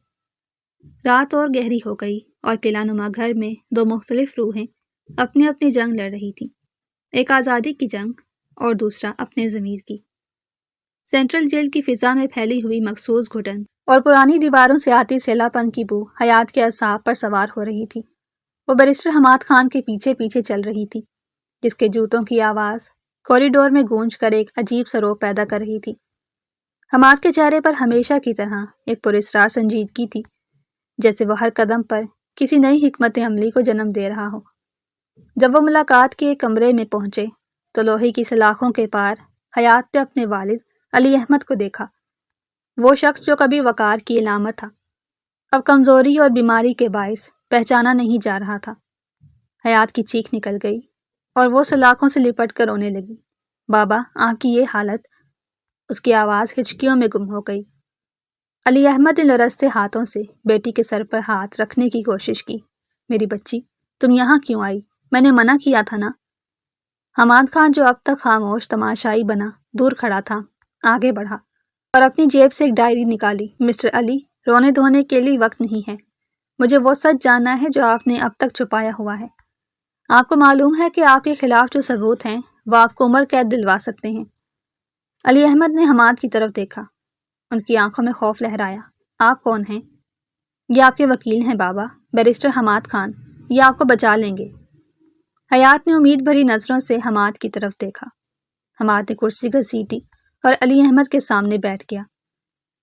رات اور گہری ہو گئی اور قلعہ نما گھر میں دو مختلف روحیں اپنی اپنی جنگ لڑ رہی تھیں، ایک آزادی کی جنگ اور دوسرا اپنے ضمیر کی۔ سینٹرل جیل کی فضا میں پھیلی ہوئی مخصوص گھٹن اور پرانی دیواروں سے آتی سیلا پن کی بو حیات کے اعصاب پر سوار ہو رہی تھی۔ وہ بیرسٹر حماد خان کے پیچھے پیچھے چل رہی تھی، جس کے جوتوں کی آواز کوریڈور میں گونج کر ایک عجیب سروق پیدا کر رہی تھی۔ حماد کے چہرے پر ہمیشہ کی طرح ایک پراسرار سنجیدگی تھی، جیسے وہ ہر قدم پر کسی نئی حکمت عملی کو جنم دے رہا ہو۔ جب وہ ملاقات کے ایک کمرے میں پہنچے تو لوہے کی سلاخوں کے پار حیات نے اپنے والد علی احمد کو دیکھا۔ وہ شخص جو کبھی وقار کی علامت تھا، اب کمزوری اور بیماری کے باعث پہچانا نہیں جا رہا تھا۔ حیات کی چیخ نکل گئی اور وہ سلاخوں سے لپٹ کر رونے لگی۔ بابا، آپ کی یہ حالت… اس کی آواز ہچکیوں میں گم ہو گئی۔ علی احمد نے لرزتے ہاتھوں سے بیٹی کے سر پر ہاتھ رکھنے کی کوشش کی۔ میری بچی، تم یہاں کیوں آئی؟ میں نے منع کیا تھا نا۔ حماد خان جو اب تک خاموش تماشائی بنا دور کھڑا تھا، آگے بڑھا اور اپنی جیب سے ایک ڈائری نکالی۔ مسٹر علی، رونے دھونے کے لیے وقت نہیں ہے، مجھے وہ سچ جاننا ہے جو آپ نے اب تک چھپایا ہوا ہے۔ آپ کو معلوم ہے کہ آپ کے خلاف جو ثبوت ہیں وہ آپ کو عمر قید دلوا سکتے ہیں۔ علی احمد نے حماد کی طرف دیکھا۔ ان کی آنکھوں میں خوف لہرایا۔ آپ کون ہیں؟ یہ آپ کے وکیل ہیں بابا، بیرسٹر حماد خان، یہ آپ کو بچا لیں گے۔ حیات نے امید بھری نظروں سے حماد کی طرف دیکھا۔ حماد نے کرسی گھسیٹی اور علی احمد کے سامنے بیٹھ گیا۔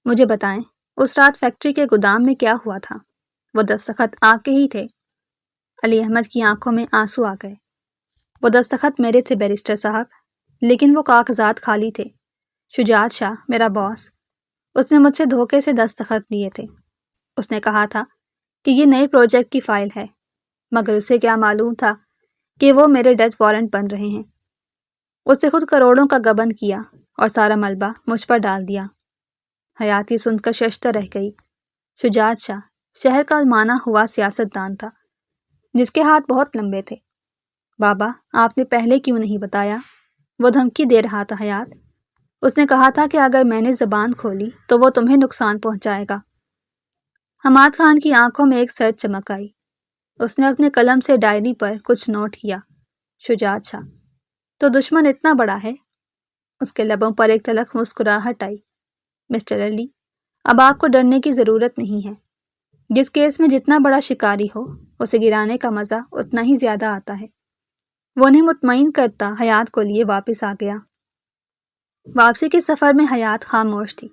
مجھے بتائیں، اس رات فیکٹری کے گودام میں کیا ہوا تھا؟ وہ دستخط آپ کے ہی تھے؟ علی احمد کی آنکھوں میں آنسو آ گئے۔ وہ دستخط میرے تھے بیرسٹر صاحب، لیکن وہ کاغذات خالی تھے۔ شجاعت شاہ میرا باس، اس نے مجھ سے دھوکے سے دستخط لیے تھے۔ اس نے کہا تھا کہ یہ نئے پروجیکٹ کی فائل ہے، مگر اسے کیا معلوم تھا کہ وہ میرے ڈیتھ وارنٹ بن رہے ہیں۔ اس نے خود کروڑوں کا گبن کیا اور سارا ملبہ مجھ پر ڈال دیا۔ حیاتی سن کر ششدر رہ گئی۔ شجاعت شاہ شہر کا مانا ہوا سیاستدان تھا جس کے ہاتھ بہت لمبے تھے۔ بابا، آپ نے پہلے کیوں نہیں بتایا؟ وہ دھمکی دے رہا تھا حیات۔ اس نے کہا تھا کہ اگر میں نے زبان کھولی تو وہ تمہیں نقصان پہنچائے گا۔ حماد خان کی آنکھوں میں ایک سرد چمک آئی۔ اس نے اپنے قلم سے ڈائری پر کچھ نوٹ کیا۔ شجاعت شاہ، تو دشمن اتنا بڑا ہے؟ اس کے لبوں پر ایک تلخ مسکراہٹ آئی۔ مسٹر علی، اب آپ کو ڈرنے کی ضرورت نہیں ہے۔ جس کیس میں جتنا بڑا شکاری ہو، اسے گرانے کا مزہ اتنا ہی زیادہ آتا ہے۔ وہ انہیں مطمئن کرتا حیات کو لیے واپس آ گیا۔ واپسی کے سفر میں حیات خاموش تھی۔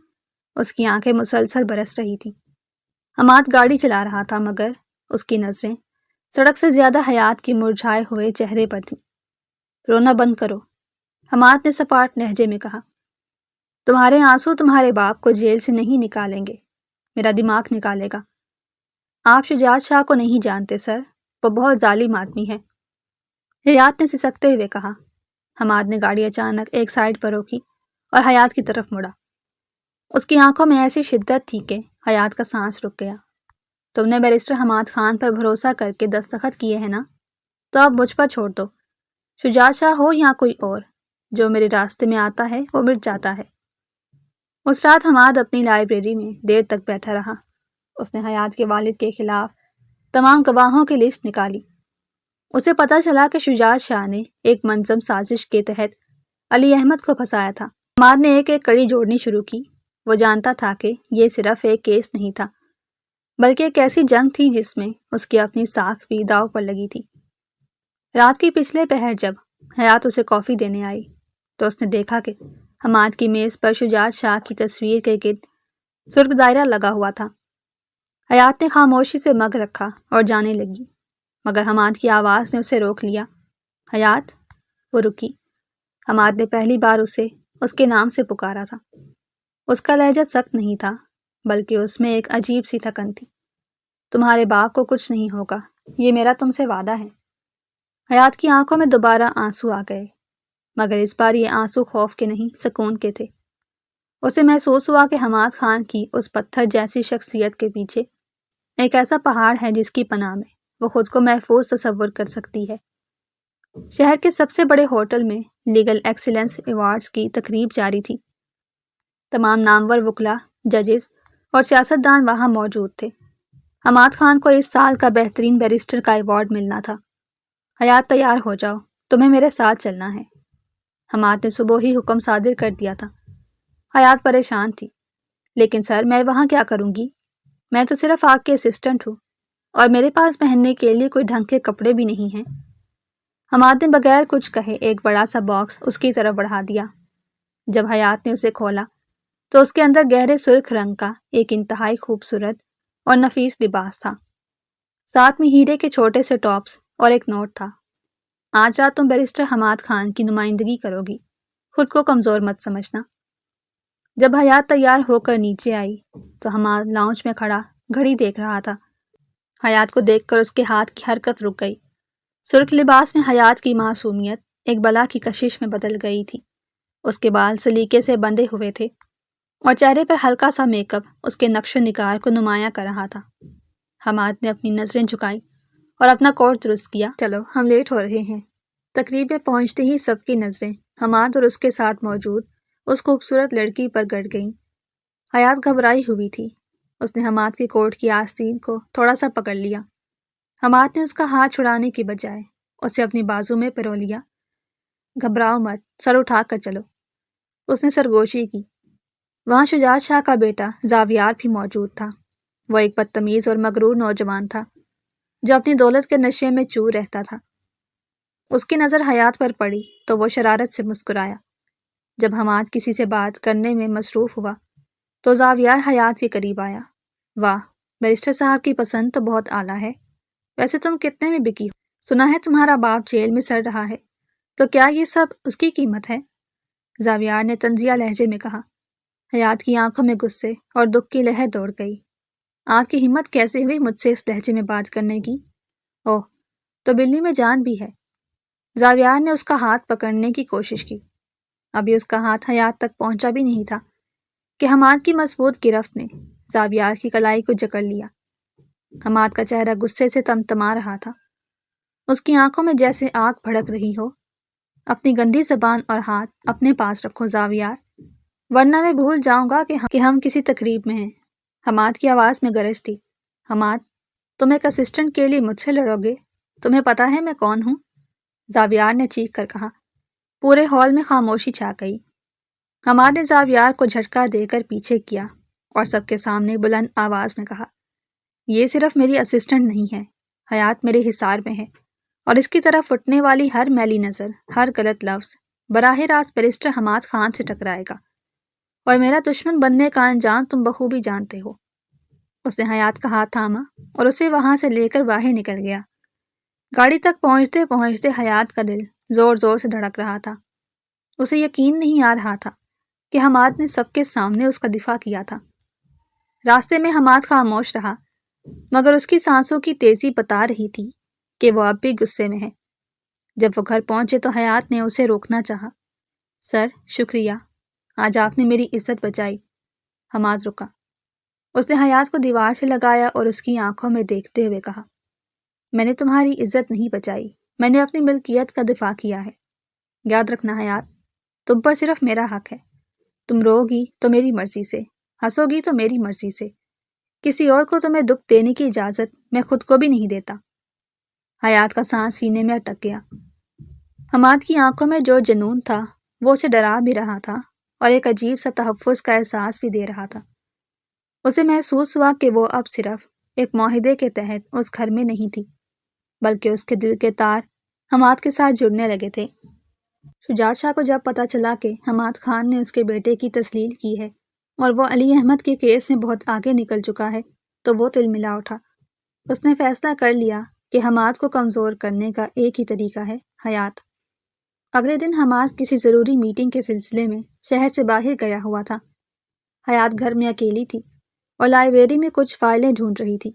اس کی آنکھیں مسلسل برس رہی تھیں۔ حماد گاڑی چلا رہا تھا، مگر اس کی نظریں سڑک سے زیادہ حیات کے مرجھائے ہوئے چہرے پر تھیں۔ رونا بند کرو، حماد نے سپاٹ لہجے میں کہا۔ تمہارے آنسو تمہارے باپ کو جیل سے نہیں نکالیں گے، میرا دماغ نکالے گا۔ آپ شجاعت شاہ کو نہیں جانتے سر، وہ بہت ظالم آدمی ہے، حیات نے سسکتے ہوئے کہا۔ حماد نے گاڑی اچانک ایک سائڈ پر روکی اور حیات کی طرف مڑا۔ اس کی آنکھوں میں ایسی شدت تھی کہ حیات کا سانس رک گیا۔ تم نے بیرسٹر حماد خان پر بھروسہ کر کے دستخط کیے ہیں نا؟ تو اب مجھ پر چھوڑ دو۔ شجاعت شاہ ہو یا کوئی اور، جو میرے راستے میں آتا ہے وہ مٹ جاتا ہے۔ اس رات حماد اپنی لائبریری میں دیر تک بیٹھا رہا۔ اس نے حیات کے والد کے خلاف تمام گواہوں کی لسٹ نکالی۔ اسے پتہ چلا کہ شجاعت شاہ نے ایک منظم سازش کے تحت علی احمد کو پھنسایا تھا۔ حماد نے ایک ایک کڑی جوڑنی شروع کی۔ وہ جانتا تھا کہ یہ صرف ایک کیس نہیں تھا، بلکہ ایک ایسی جنگ تھی جس میں اس کی اپنی ساکھ بھی داؤ پر لگی تھی۔ رات کی پچھلے پہر جب حیات اسے کافی دینے آئی تو اس نے دیکھا کہ حماد کی میز پر شجاعت شاہ کی تصویر کے گرد سرخ دائرہ لگا ہوا تھا۔ حیات نے خاموشی سے مگ رکھا اور جانے لگی، مگر حماد کی آواز نے اسے روک لیا۔ حیات، وہ رکی۔ حماد نے پہلی بار اسے اس کے نام سے پکارا تھا۔ اس کا لہجہ سخت نہیں تھا، بلکہ اس میں ایک عجیب سی تھکن تھی۔ تمہارے باپ کو کچھ نہیں ہوگا، یہ میرا تم سے وعدہ ہے۔ حیات کی آنکھوں میں دوبارہ آنسو آ گئے، مگر اس بار یہ آنسو خوف کے نہیں، سکون کے تھے۔ اسے محسوس ہوا کہ حماد خان کی اس پتھر جیسی شخصیت کے پیچھے ایک ایسا پہاڑ ہے جس کی پناہ میں وہ خود کو محفوظ تصور کر سکتی ہے۔ شہر کے سب سے بڑے ہوٹل میں لیگل ایکسیلنس ایوارڈز کی تقریب جاری تھی۔ تمام نامور وکلاء، ججز اور سیاستدان وہاں موجود تھے۔ حماد خان کو اس سال کا بہترین بیرسٹر کا ایوارڈ ملنا تھا۔ حیات، تیار ہو جاؤ، تمہیں میرے ساتھ چلنا ہے۔ حماد نے صبح ہی حکم صادر کر دیا تھا۔ حیات پریشان تھی۔ لیکن سر، میں وہاں کیا کروں گی؟ میں تو صرف آپ کے اسسٹنٹ ہوں، اور میرے پاس پہننے کے لیے کوئی ڈھنگ کے کپڑے بھی نہیں ہیں۔ حماد نے بغیر کچھ کہے ایک بڑا سا باکس اس کی طرف بڑھا دیا۔ جب حیات نے اسے کھولا تو اس کے اندر گہرے سرخ رنگ کا ایک انتہائی خوبصورت اور نفیس لباس تھا۔ ساتھ میں ہیرے کے چھوٹے سے ٹاپس اور ایک نوٹ تھا۔ آج رات تم بیرسٹر حماد خان کی نمائندگی کرو گی، خود کو کمزور مت سمجھنا۔ جب حیات تیار ہو کر نیچے آئی تو حماد لاؤنج میں کھڑا گھڑی دیکھ رہا تھا۔ حیات کو دیکھ کر اس کے ہاتھ کی حرکت رک گئی۔ سرخ لباس میں حیات کی معصومیت ایک بلا کی کشش میں بدل گئی تھی۔ اس کے بال سلیقے سے بندھے ہوئے تھے اور چہرے پر ہلکا سا میک اپ اس کے نقش و نگار کو نمایاں کر رہا تھا۔ حماد نے اپنی نظریں جھکائیں اور اپنا کوٹ درست کیا۔ چلو، ہم لیٹ ہو رہے ہیں۔ تقریب میں پہنچتے ہی سب کی نظریں حماد اور اس کے ساتھ موجود اس خوبصورت لڑکی پر گڑ گئیں۔ حیات گھبرائی ہوئی تھی۔ اس نے حماد کے کوٹ کی آستین کو تھوڑا سا پکڑ لیا۔ حماد نے اس کا ہاتھ چھڑانے کی بجائے اسے اپنی بازو میں پرو لیا۔ گھبراؤ مت، سر اٹھا کر چلو۔ اس نے سرگوشی کی۔ وہاں شجاعت شاہ کا بیٹا زاویار بھی موجود تھا۔ وہ ایک بدتمیز اور مغرور نوجوان تھا جو اپنی دولت کے نشے میں چور رہتا تھا۔ اس کی نظر حیات پر پڑی تو وہ شرارت سے مسکرایا۔ جب حماد کسی سے بات کرنے میں مصروف ہوا تو زاویار حیات کے قریب آیا۔ واہ، بیرسٹر صاحب کی پسند تو بہت اعلیٰ ہے۔ ویسے تم کتنے میں بکی ہو؟ سنا ہے تمہارا باپ جیل میں سڑ رہا ہے، تو کیا یہ سب اس کی قیمت ہے؟ زاویار نے طنزیہ لہجے میں کہا۔ حیات کی آنکھوں میں غصے اور دکھ کی لہر دوڑ گئی۔ آپ کی ہمت کیسے ہوئی مجھ سے اس لہجے میں بات کرنے کی؟ اوہ، تو بلی میں جان بھی ہے۔ زاویار نے اس کا ہاتھ پکڑنے کی کوشش کی۔ ابھی اس کا ہاتھ حیات تک پہنچا بھی نہیں تھا کہ حماد کی مضبوط گرفت نے زاویار کی کلائی کو جکڑ لیا۔ حماد کا چہرہ غصے سے تمتما رہا تھا۔ اس کی آنکھوں میں جیسے آگ بھڑک رہی ہو۔ اپنی گندی زبان اور ہاتھ اپنے پاس رکھو زاویار، ورنہ میں بھول جاؤں گا کہ ہم کسی تقریب میں ہیں۔ حماد کی آواز میں گرج تھی۔ حماد، تم ایک اسسٹنٹ کے لیے مجھ سے لڑو گے؟ تمہیں پتہ ہے میں کون ہوں؟ زاویار نے چیخ کر کہا۔ پورے ہال میں خاموشی چھا گئی۔ حماد نے زاویار کو جھٹکا دے کر پیچھے کیا اور سب کے سامنے بلند آواز میں کہا، یہ صرف میری اسسٹنٹ نہیں ہے، حیات میرے حصار میں ہے، اور اس کی طرف اٹھنے والی ہر میلی نظر، ہر غلط لفظ براہ راست بیرسٹر حماد خان سے ٹکرائے گا، اور میرا دشمن بننے کا انجام تم بخوبی جانتے ہو۔ اس نے حیات کا ہاتھ تھاما اور اسے وہاں سے لے کر باہر نکل گیا۔ گاڑی تک پہنچتے پہنچتے حیات کا دل زور زور سے دھڑک رہا تھا۔ اسے یقین نہیں آ رہا تھا کہ حماد نے سب کے سامنے اس کا دفاع کیا تھا۔ راستے میں حماد خاموش رہا، مگر اس کی سانسوں کی تیزی بتا رہی تھی کہ وہ اب بھی غصے میں ہے۔ جب وہ گھر پہنچے تو حیات نے اسے روکنا چاہا۔ سر، شکریہ، آج آپ نے میری عزت بچائی۔ حماد رکا۔ اس نے حیات کو دیوار سے لگایا اور اس کی آنکھوں میں دیکھتے ہوئے کہا، میں نے تمہاری عزت نہیں بچائی، میں نے اپنی ملکیت کا دفاع کیا ہے۔ یاد رکھنا حیات، تم پر صرف میرا حق ہے۔ تم رو گی تو میری مرضی سے، ہنسو گی تو میری مرضی سے۔ کسی اور کو تمہیں دکھ دینے کی اجازت میں خود کو بھی نہیں دیتا۔ حیات کا سانس سینے میں اٹک گیا۔ حماد کی آنکھوں میں جو جنون تھا وہ اسے ڈرا بھی رہا تھا اور ایک عجیب سا تحفظ کا احساس بھی دے رہا تھا۔ اسے محسوس ہوا کہ وہ اب صرف ایک معاہدے کے تحت اس گھر میں نہیں تھی، بلکہ اس کے دل کے تار حماد کے ساتھ جڑنے لگے تھے۔ شجاعت شاہ کو جب پتہ چلا کہ حماد خان نے اس کے بیٹے کی تسلیل کی ہے اور وہ علی احمد کے کیس میں بہت آگے نکل چکا ہے تو وہ تلملا اٹھا۔ اس نے فیصلہ کر لیا کہ حماد کو کمزور کرنے کا ایک ہی طریقہ ہے، حیات۔ اگلے دن حماد کسی ضروری میٹنگ کے سلسلے میں شہر سے باہر گیا ہوا تھا۔ حیات گھر میں اکیلی تھی اور لائبریری میں کچھ فائلیں ڈھونڈ رہی تھی۔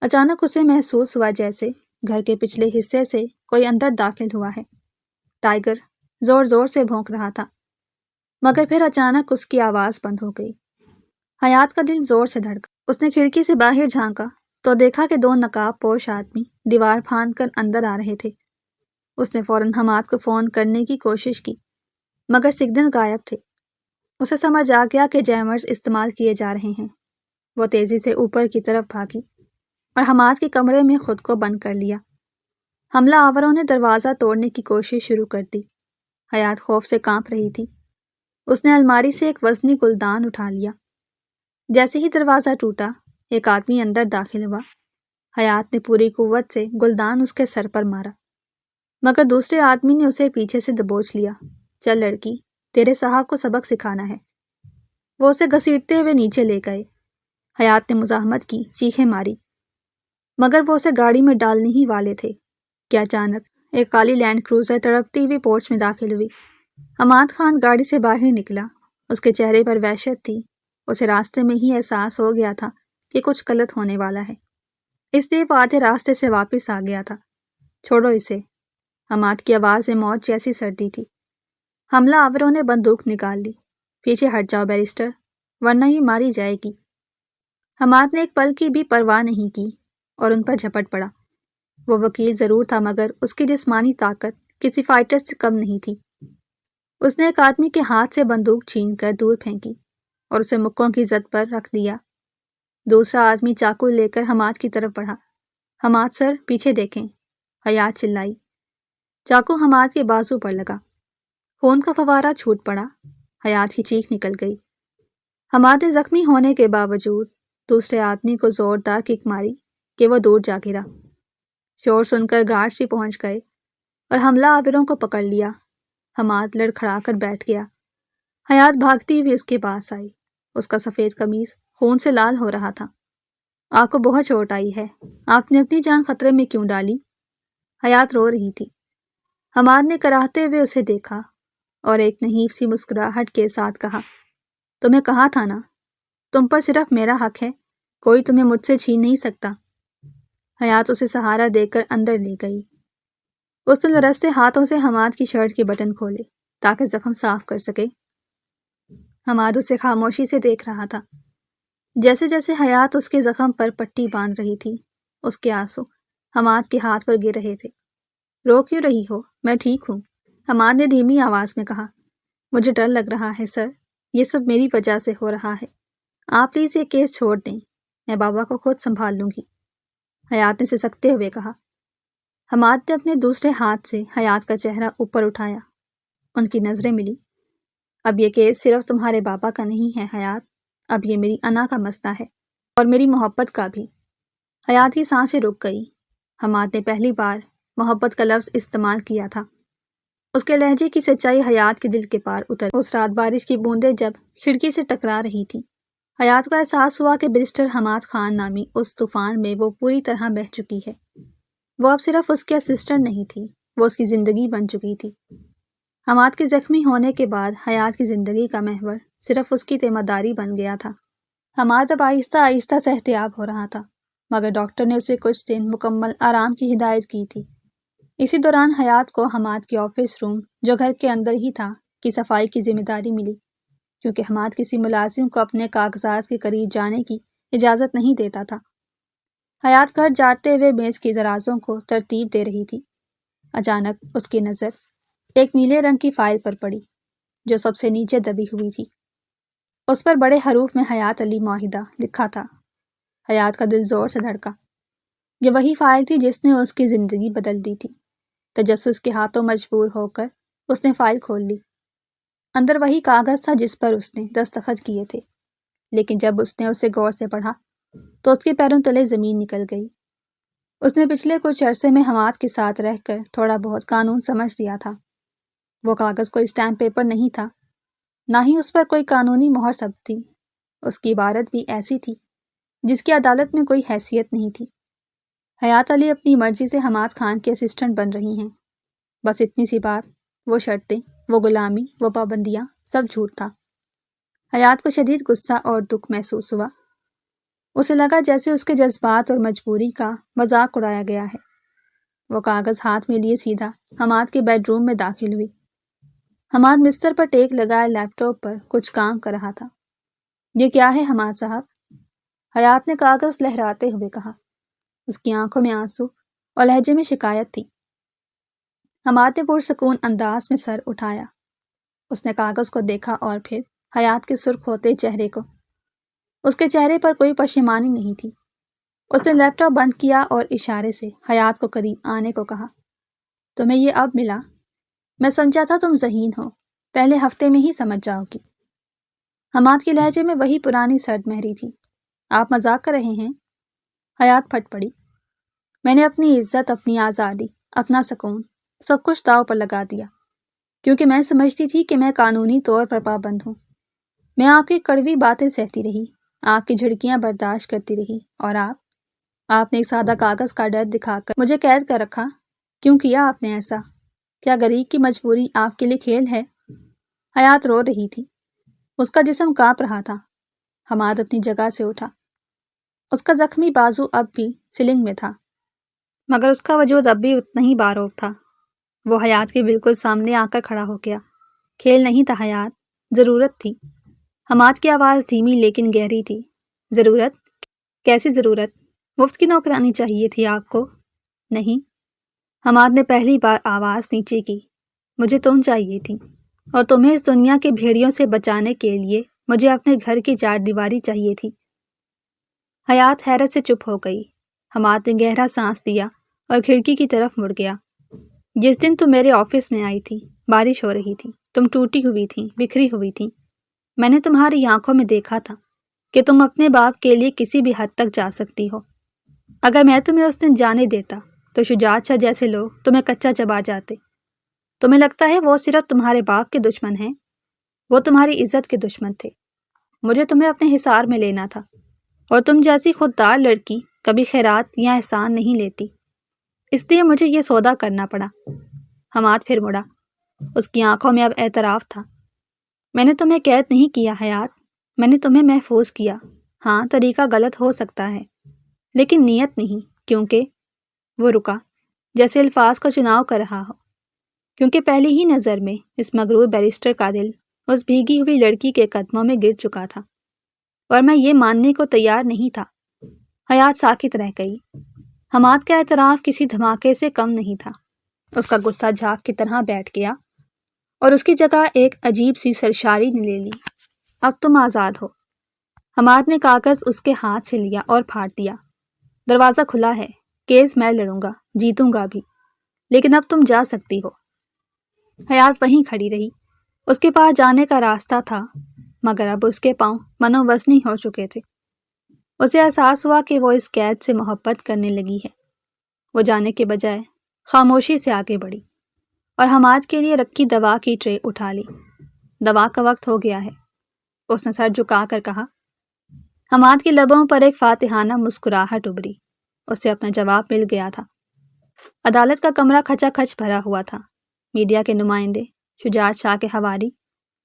اچانک اسے محسوس ہوا جیسے گھر کے پچھلے حصے سے کوئی اندر داخل ہوا ہے۔ ٹائیگر زور زور سے بھونک رہا تھا، مگر پھر اچانک اس کی آواز بند ہو گئی۔ حیات کا دل زور سے دھڑکا۔ اس نے کھڑکی سے باہر جھانکا تو دیکھا کہ 2 نقاب پوش آدمی دیوار پھاند کر اندر آ رہے تھے۔ اس نے فوراً حماد کو فون کرنے کی کوشش کی، مگر سگنل غائب تھے۔ اسے سمجھ آ گیا کہ جیمرز استعمال کیے جا رہے ہیں۔ وہ تیزی سے اوپر کی طرف بھاگی اور حماد کے کمرے میں خود کو بند کر لیا۔ حملہ آوروں نے دروازہ توڑنے کی کوشش شروع کر دی۔ حیات خوف سے کانپ رہی تھی۔ اس نے الماری سے ایک وزنی گلدان اٹھا لیا۔ جیسے ہی دروازہ ٹوٹا، ایک آدمی اندر داخل ہوا۔ حیات نے پوری قوت سے گلدان اس کے سر پر مارا، مگر دوسرے آدمی نے اسے پیچھے سے دبوچ لیا۔ چل لڑکی، تیرے صاحب کو سبق سکھانا ہے۔ وہ اسے گھسیٹتے ہوئے نیچے لے گئے۔ حیات نے مزاحمت کی، چیخیں ماری، مگر وہ اسے گاڑی میں ڈالنے ہی والے تھے کہ اچانک ایک کالی لینڈ کروزر تڑپتی ہوئی پورچ میں داخل ہوئی۔ حماد خان گاڑی سے باہر نکلا۔ اس کے چہرے پر وحشت تھی۔ اسے راستے میں ہی احساس ہو گیا تھا کہ کچھ غلط ہونے والا ہے، اس لیے وہ آدھے راستے سے واپس آ گیا تھا۔ چھوڑو اسے، حماد کی آواز میں موت جیسی سردی تھی۔ حملہ آوروں نے بندوق نکال لی۔ پیچھے ہٹ جاؤ بیرسٹر، ورنہ یہ ماری جائے گی۔ حماد نے ایک پل کی بھی پرواہ نہیں کی اور ان پر جھپٹ پڑا۔ وہ وکیل ضرور تھا، مگر اس کی جسمانی طاقت کسی فائٹر سے کم نہیں تھی۔ اس نے ایک آدمی کے ہاتھ سے بندوق چھین کر دور پھینکی اور اسے مکوں کی زد پر رکھ دیا۔ دوسرا آدمی چاقو لے کر حماد کی طرف بڑھا۔ حماد سر پیچھے دیکھیں، حیات چلائی۔ چاقو حماد کے بازو پر لگا، خون کا فوارہ چھوٹ پڑا، حیات کی چیخ نکل گئی۔ حماد نے زخمی ہونے کے باوجود دوسرے آدمی کو زوردار کک ماری کہ وہ دور جا گرا۔ شور سن کر گارڈز بھی پہنچ گئے اور حملہ آوروں کو پکڑ لیا۔ حماد لڑکھڑا کر بیٹھ گیا۔ حیات بھاگتی ہوئی اس کے پاس آئی۔ اس کا سفید قمیص خون سے لال ہو رہا تھا۔ آپ کو بہت چوٹ آئی ہے، آپ نے اپنی جان خطرے میں کیوں ڈالی؟ حیات رو رہی تھی۔ حماد نے کراہتے ہوئے اسے دیکھا اور ایک نحیف سی مسکراہٹ کے ساتھ کہا، تمہیں کہا تھا نا، تم پر صرف میرا حق ہے، کوئی تمہیں مجھ سے چھین نہیں سکتا۔ حیات اسے سہارا دے کر اندر لے گئی۔ اس نے لرزتے ہاتھوں سے حماد کی شرٹ کے بٹن کھولے تاکہ زخم صاف کر سکے۔ حماد اسے خاموشی سے دیکھ رہا تھا۔ جیسے جیسے حیات اس کے زخم پر پٹی باندھ رہی تھی، اس کے آنسو حماد کے ہاتھ پر گر رہے تھے۔ رو کیوں رہی ہو؟ میں ٹھیک ہوں، حماد نے دھیمی آواز میں کہا۔ مجھے ڈر لگ رہا ہے سر، یہ سب میری وجہ سے ہو رہا ہے۔ آپ پلیز یہ کیس چھوڑ دیں، میں بابا کو خود سنبھال لوں گی، حیات نے سسکتے ہوئے کہا۔ حماد نے اپنے دوسرے ہاتھ سے حیات کا چہرہ اوپر اٹھایا۔ ان کی نظریں ملی۔ اب یہ کیس صرف تمہارے بابا کا نہیں ہے حیات، اب یہ میری انا کا مسئلہ ہے اور میری محبت کا بھی۔ حیات کی سانسیں رک گئی۔ حماد نے پہلی بار محبت کا لفظ استعمال کیا تھا۔ اس کے لہجے کی سچائی حیات کے دل کے پار اتر۔ اس رات بارش کی بوندیں جب کھڑکی سے ٹکرا رہی تھیں، حیات کو احساس ہوا کہ بیرسٹر حماد خان نامی اس طوفان میں وہ پوری طرح بہہ چکی ہے۔ وہ اب صرف اس کے اسسٹنٹ نہیں تھی، وہ اس کی زندگی بن چکی تھی۔ حماد کے زخمی ہونے کے بعد حیات کی زندگی کا محور صرف اس کی ذمہ داری بن گیا تھا۔ حماد اب آہستہ آہستہ صحتیاب ہو رہا تھا، مگر ڈاکٹر نے اسے کچھ دن مکمل آرام کی ہدایت کی تھی۔ اسی دوران حیات کو حماد کے آفس روم، جو گھر کے اندر ہی تھا، کی صفائی کی ذمہ داری ملی، کیونکہ حماد کسی ملازم کو اپنے کاغذات کے قریب جانے کی اجازت نہیں دیتا تھا۔ حیات گھر جاتے ہوئے میز کی درازوں کو ترتیب دے رہی تھی۔ اچانک اس کی نظر ایک نیلے رنگ کی فائل پر پڑی جو سب سے نیچے دبی ہوئی تھی۔ اس پر بڑے حروف میں حیات علی معاہدہ لکھا تھا۔ حیات کا دل زور سے دھڑکا۔ یہ وہی فائل تھی جس نے اس کی زندگی بدل دی تھی۔ تجسس کے ہاتھوں مجبور ہو کر اس نے فائل کھول لی۔ اندر وہی کاغذ تھا جس پر اس نے دستخط کیے تھے، لیکن جب اس نے اسے غور سے پڑھا تو اس کے پیروں تلے زمین نکل گئی۔ اس نے پچھلے کچھ عرصے میں حماد کے ساتھ رہ کر تھوڑا بہت قانون سمجھ لیا تھا۔ وہ کاغذ کوئی اسٹیمپ پیپر نہیں تھا، نہ ہی اس پر کوئی قانونی مہر ثبت تھی۔ اس کی عبارت بھی ایسی تھی جس کی عدالت میں کوئی حیثیت نہیں تھی۔ حیات علی اپنی مرضی سے حماد خان کے اسسٹنٹ بن رہی ہیں، بس اتنی سی بات۔ وہ شرطیں، وہ غلامی، وہ پابندیاں، سب جھوٹ تھا۔ حیات کو شدید غصہ اور دکھ محسوس ہوا۔ اسے لگا جیسے اس کے جذبات اور مجبوری کا مذاق اڑایا گیا ہے۔ وہ کاغذ ہاتھ میں لیے سیدھا حماد کے بیڈ روم میں داخل ہوئی۔ حماد بستر پر ٹیک لگائے لیپ ٹاپ پر کچھ کام کر رہا تھا۔ یہ کیا ہے حماد صاحب؟ حیات نے کاغذ لہراتے ہوئے کہا۔ اس کی آنکھوں میں آنسو اور لہجے میں شکایت تھی۔ حماد نے پرسکون انداز میں سر اٹھایا۔ اس نے کاغذ کو دیکھا اور پھر حیات کے سرخ ہوتے چہرے کو۔ اس کے چہرے پر کوئی پشیمانی نہیں تھی۔ اس نے لیپ ٹاپ بند کیا اور اشارے سے حیات کو قریب آنے کو کہا۔ تمہیں یہ اب ملا؟ میں سمجھا تھا تم ذہین ہو، پہلے ہفتے میں ہی سمجھ جاؤ گی۔ حماد کے لہجے میں وہی پرانی سرد مہری تھی۔ آپ مذاق کر رہے ہیں؟ حیات پھٹ پڑی۔ میں نے اپنی عزت، اپنی آزادی، اپنا سکون، سب کچھ داؤ پر لگا دیا، کیونکہ میں سمجھتی تھی کہ میں قانونی طور پر پابند ہوں۔ میں آپ کی کڑوی باتیں سہتی رہی، آپ کی جھڑکیاں برداشت کرتی رہی، اور آپ نے ایک سادہ کاغذ کا ڈر دکھا کر مجھے قید کر رکھا۔ کیوں کیا آپ نے ایسا؟ کیا غریب کی مجبوری آپ کے لیے کھیل ہے؟ حیات رو رہی تھی۔ اس کا جسم کانپ رہا تھا۔ حماد اپنی جگہ سے اٹھا۔ اس کا زخمی بازو اب بھی سلنگ میں تھا، مگر اس کا وجود اب بھی اتنا ہی باروب تھا۔ وہ حیات کے بالکل سامنے آ کر کھڑا ہو گیا۔ کھیل نہیں تھا حیات، ضرورت تھی۔ حماد کی آواز دھیمی لیکن گہری تھی۔ ضرورت؟ کیسی ضرورت؟ مفت کی نوکرانی چاہیے تھی آپ کو؟ نہیں۔ حماد نے پہلی بار آواز نیچے کی۔ مجھے تم چاہیے تھی، اور تمہیں اس دنیا کے بھیڑیوں سے بچانے کے لیے مجھے اپنے گھر کی چار دیواری چاہیے تھی۔ حیات حیرت سے چپ ہو گئی۔ حماد نے گہرا سانس لیا اور کھڑکی کی طرف مڑ گیا۔ جس دن تم میرے آفس میں آئی تھی، بارش ہو رہی تھی، تم ٹوٹی ہوئی تھی، بکھری ہوئی تھی۔ میں نے تمہاری آنکھوں میں دیکھا تھا کہ تم اپنے باپ کے لیے کسی بھی حد تک جا سکتی ہو۔ اگر میں تمہیں اس دن جانے دیتا تو شجاعت شاہ جیسے لوگ تمہیں کچا چبا جاتے۔ تمہیں لگتا ہے وہ صرف تمہارے باپ کے دشمن ہیں؟ وہ تمہاری عزت کے دشمن تھے۔ مجھے تمہیں اپنے حصار میں لینا تھا، اور تم جیسی خوددار لڑکی کبھی خیرات یا احسان نہیں لیتی، اس لیے مجھے یہ سودا کرنا پڑا۔ حماد پھر مڑا۔ اس کی آنکھوں میں اب اعتراف تھا۔ میں نے تمہیں قید نہیں کیا حیات، میں نے تمہیں محفوظ کیا۔ ہاں، طریقہ غلط ہو سکتا ہے، لیکن نیت نہیں، کیونکہ وہ رکا، جیسے الفاظ کو چناؤ کر رہا ہو، کیونکہ پہلی ہی نظر میں اس مغرور بیرسٹر کا دل اس بھیگی ہوئی لڑکی کے قدموں میں گر چکا تھا، اور میں یہ ماننے کو تیار نہیں تھا۔ حیات ساکت رہ گئی۔ حماد کا اعتراف کسی دھماکے سے کم نہیں تھا۔ اس کا غصہ جھاگ کی طرح بیٹھ گیا، اور اس کی جگہ ایک عجیب سی سرشاری نے لے لی۔ اب تم آزاد ہو۔ حماد نے کاغذ اس کے ہاتھ سے لیا اور پھاڑ دیا۔ دروازہ کھلا ہے، کیس میں لڑوں گا، جیتوں گا بھی، لیکن اب تم جا سکتی ہو۔ حیات وہیں کھڑی رہی۔ اس کے پاس جانے کا راستہ تھا، مگر اب اس کے پاؤں منو وزنی ہو چکے تھے۔ اسے احساس ہوا کہ وہ اس قید سے محبت کرنے لگی ہے۔ وہ جانے کے بجائے خاموشی سے آگے بڑھی اور حماد کے لیے رکھی دوا کی ٹرے اٹھا لی۔ دوا کا وقت ہو گیا ہے، اس نے سر جھکا کر کہا۔ حماد کے لبوں پر ایک فاتحانہ مسکراہٹ ابھری۔ اسے اپنا جواب مل گیا تھا۔ عدالت کا کمرہ کھچا کھچ بھرا ہوا تھا۔ میڈیا کے نمائندے، شجاعت شاہ کے حواری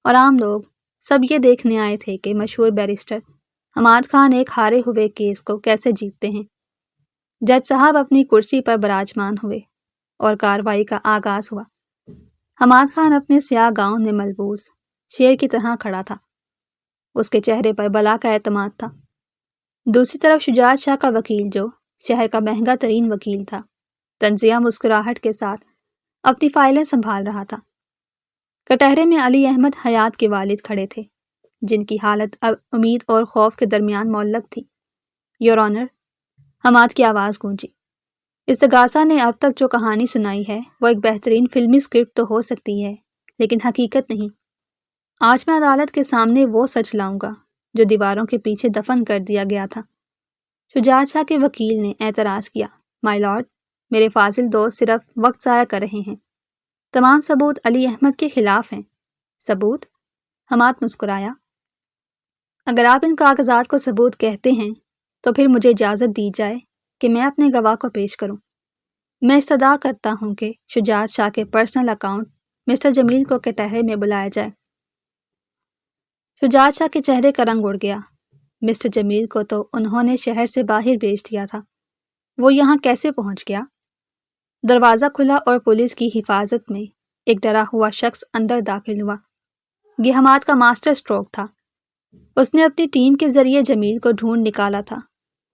اور عام لوگ سب یہ دیکھنے آئے تھے کہ مشہور بیرسٹر حماد خان ایک ہارے ہوئے کیس کو کیسے جیتتے ہیں۔ جج صاحب اپنی کرسی پر براجمان ہوئے اور کارروائی کا آغاز ہوا۔ حماد خان اپنے سیاہ گاؤن میں ملبوس شیر کی طرح کھڑا تھا۔ اس کے چہرے پر بلا کا اعتماد تھا۔ دوسری طرف شجاعت شاہ کا وکیل، جو شہر کا مہنگا ترین وکیل تھا، طنزیہ مسکراہٹ کے ساتھ اپنی فائلیں سنبھال رہا تھا۔ کٹہرے میں علی احمد حیات کے والد کھڑے تھے، جن کی حالت اب امید اور خوف کے درمیان معلق تھی۔ یور آنر، حماد کی آواز گونجی۔ استغاثہ نے اب تک جو کہانی سنائی ہے وہ ایک بہترین فلمی اسکرپٹ تو ہو سکتی ہے، لیکن حقیقت نہیں۔ آج میں عدالت کے سامنے وہ سچ لاؤں گا جو دیواروں کے پیچھے دفن کر دیا گیا تھا۔ شجاعت شاہ کے وکیل نے اعتراض کیا۔ مائی لارڈ، میرے فاضل دوست صرف وقت ضائع کر رہے ہیں۔ تمام ثبوت علی احمد کے خلاف ہیں۔ ثبوت؟ حماد مسکرایا۔ اگر آپ ان کاغذات کو ثبوت کہتے ہیں تو پھر مجھے اجازت دی جائے کہ میں اپنے گواہ کو پیش کروں۔ میں استدعا کرتا ہوں کہ شجاعت شاہ کے پرسنل اکاؤنٹ مسٹر جمیل کو کٹہرے میں بلایا جائے۔ شجاعت شاہ کے چہرے کا رنگ اڑ گیا۔ مسٹر جمیل کو تو انہوں نے شہر سے باہر بھیج دیا تھا، وہ یہاں کیسے پہنچ گیا؟ دروازہ کھلا اور پولیس کی حفاظت میں ایک ڈرا ہوا شخص اندر داخل ہوا۔ یہ حماد کا ماسٹر اسٹروک تھا۔ اس نے اپنی ٹیم کے ذریعے جمیل کو ڈھونڈ نکالا تھا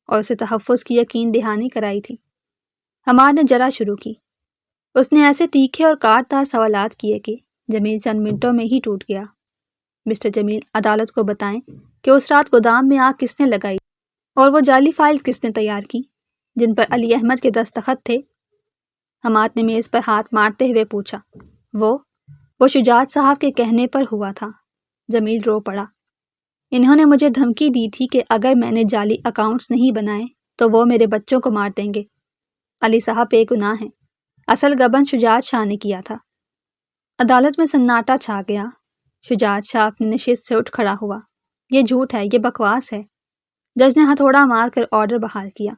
اور اسے تحفظ کی یقین دہانی کرائی تھی۔ حماد نے جرا شروع کی۔ اس نے ایسے تیکھے اور کاٹدار سوالات کیے کہ جمیل چند منٹوں میں ہی ٹوٹ گیا۔ مسٹر جمیل، عدالت کو بتائیں کہ اس رات گودام میں آگ کس نے لگائی اور وہ جعلی فائلز کس نے تیار کی جن پر علی احمد کے دستخط تھے؟ حماد نے میز پر ہاتھ مارتے ہوئے پوچھا۔ وہ شجاعت صاحب کے کہنے پر ہوا تھا۔ جمیل رو پڑا۔ انہوں نے مجھے دھمکی دی تھی کہ اگر میں نے جعلی اکاؤنٹس نہیں بنائے تو وہ میرے بچوں کو مار دیں گے۔ علی صاحب بے گناہ ہیں، اصل گبن شجاعت شاہ نے کیا تھا۔ عدالت میں سناٹا چھا گیا۔ شجاعت شاہ اپنی نشست سے اٹھ کھڑا ہوا۔ یہ جھوٹ ہے، یہ بکواس ہے۔ جج نے ہتھوڑا مار کر آرڈر بحال کیا۔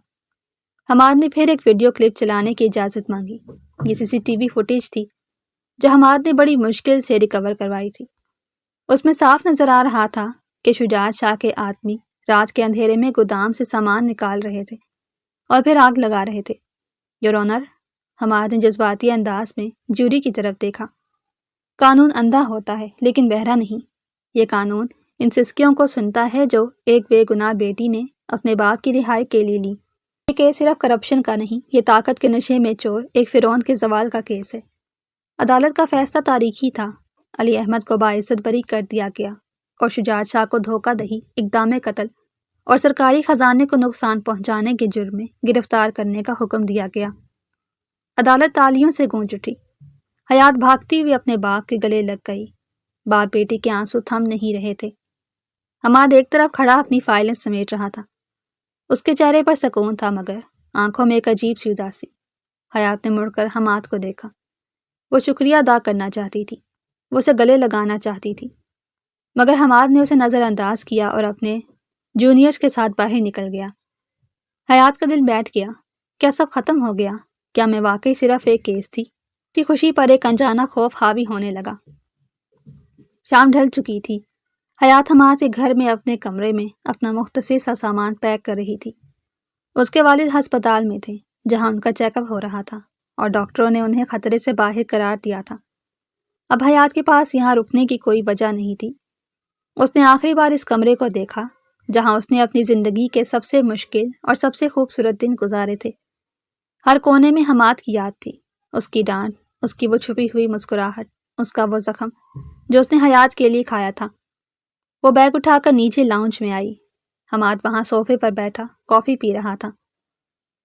حماد نے پھر ایک ویڈیو کلپ چلانے کی اجازت مانگی۔ یہ CCTV فوٹیج تھی جو حماد نے بڑی مشکل سے ریکور کروائی تھی۔ اس میں صاف نظر آ رہا تھا کہ شجاعت شاہ کے آدمی رات کے اندھیرے میں گودام سے سامان نکال رہے تھے اور پھر آگ لگا رہے تھے۔ یور آنر، حماد نے جذباتی انداز میں جوری کی طرف دیکھا۔ قانون اندھا ہوتا ہے لیکن بہرا نہیں۔ یہ قانون ان سسکیوں کو سنتا ہے جو ایک بے گناہ بیٹی نے اپنے باپ کی رہائی کے لیے لی۔ یہ کیس صرف کرپشن کا نہیں، یہ طاقت کے نشے میں چور ایک فرعون کے زوال کا کیس ہے۔ عدالت کا فیصلہ تاریخی تھا۔ علی احمد کو باعزت بری کر دیا گیا اور شجاعت شاہ کو دھوکہ دہی، اقدام قتل اور سرکاری خزانے کو نقصان پہنچانے کے جرم میں گرفتار کرنے کا حکم دیا گیا۔ عدالت تالیوں سے گونج اٹھی۔ حیات بھاگتی ہوئی اپنے باپ کے گلے لگ گئی۔ باپ بیٹی کے آنسو تھم نہیں رہے تھے۔ حماد ایک طرف کھڑا اپنی فائلیں سمیٹ رہا تھا۔ اس کے چہرے پر سکون تھا مگر آنکھوں میں ایک عجیب سی اداسی۔ حیات نے مڑ کر حماد کو دیکھا۔ وہ شکریہ ادا کرنا چاہتی تھی، وہ اسے گلے لگانا چاہتی تھی، مگر حماد نے اسے نظر انداز کیا اور اپنے جونیئرز کے ساتھ باہر نکل گیا۔ حیات کا دل بیٹھ گیا۔ کیا سب ختم ہو گیا؟ کیا میں واقعی صرف ایک کیس تھی؟ کی خوشی پر ایک انجانا خوف حاوی ہونے لگا۔ شام ڈھل چکی تھی۔ حیات حماد کے گھر میں اپنے کمرے میں اپنا مختصر سا سامان پیک کر رہی تھی۔ اس کے والد ہسپتال میں تھے جہاں ان کا چیک اپ ہو رہا تھا اور ڈاکٹروں نے انہیں خطرے سے باہر قرار دیا تھا۔ اب حیات کے پاس یہاں رکنے کی کوئی وجہ نہیں تھی۔ اس نے آخری بار اس کمرے کو دیکھا جہاں اس نے اپنی زندگی کے سب سے مشکل اور سب سے خوبصورت دن گزارے تھے۔ ہر کونے میں حماد کی یاد تھی، اس کی ڈانٹ، اس کی وہ چھپی ہوئی مسکراہٹ، اس کا وہ زخم جو اس نے حیات کے لیے کھایا تھا۔ وہ بیگ اٹھا کر نیچے لاؤنج میں آئی۔ حماد وہاں صوفے پر بیٹھا کافی پی رہا تھا۔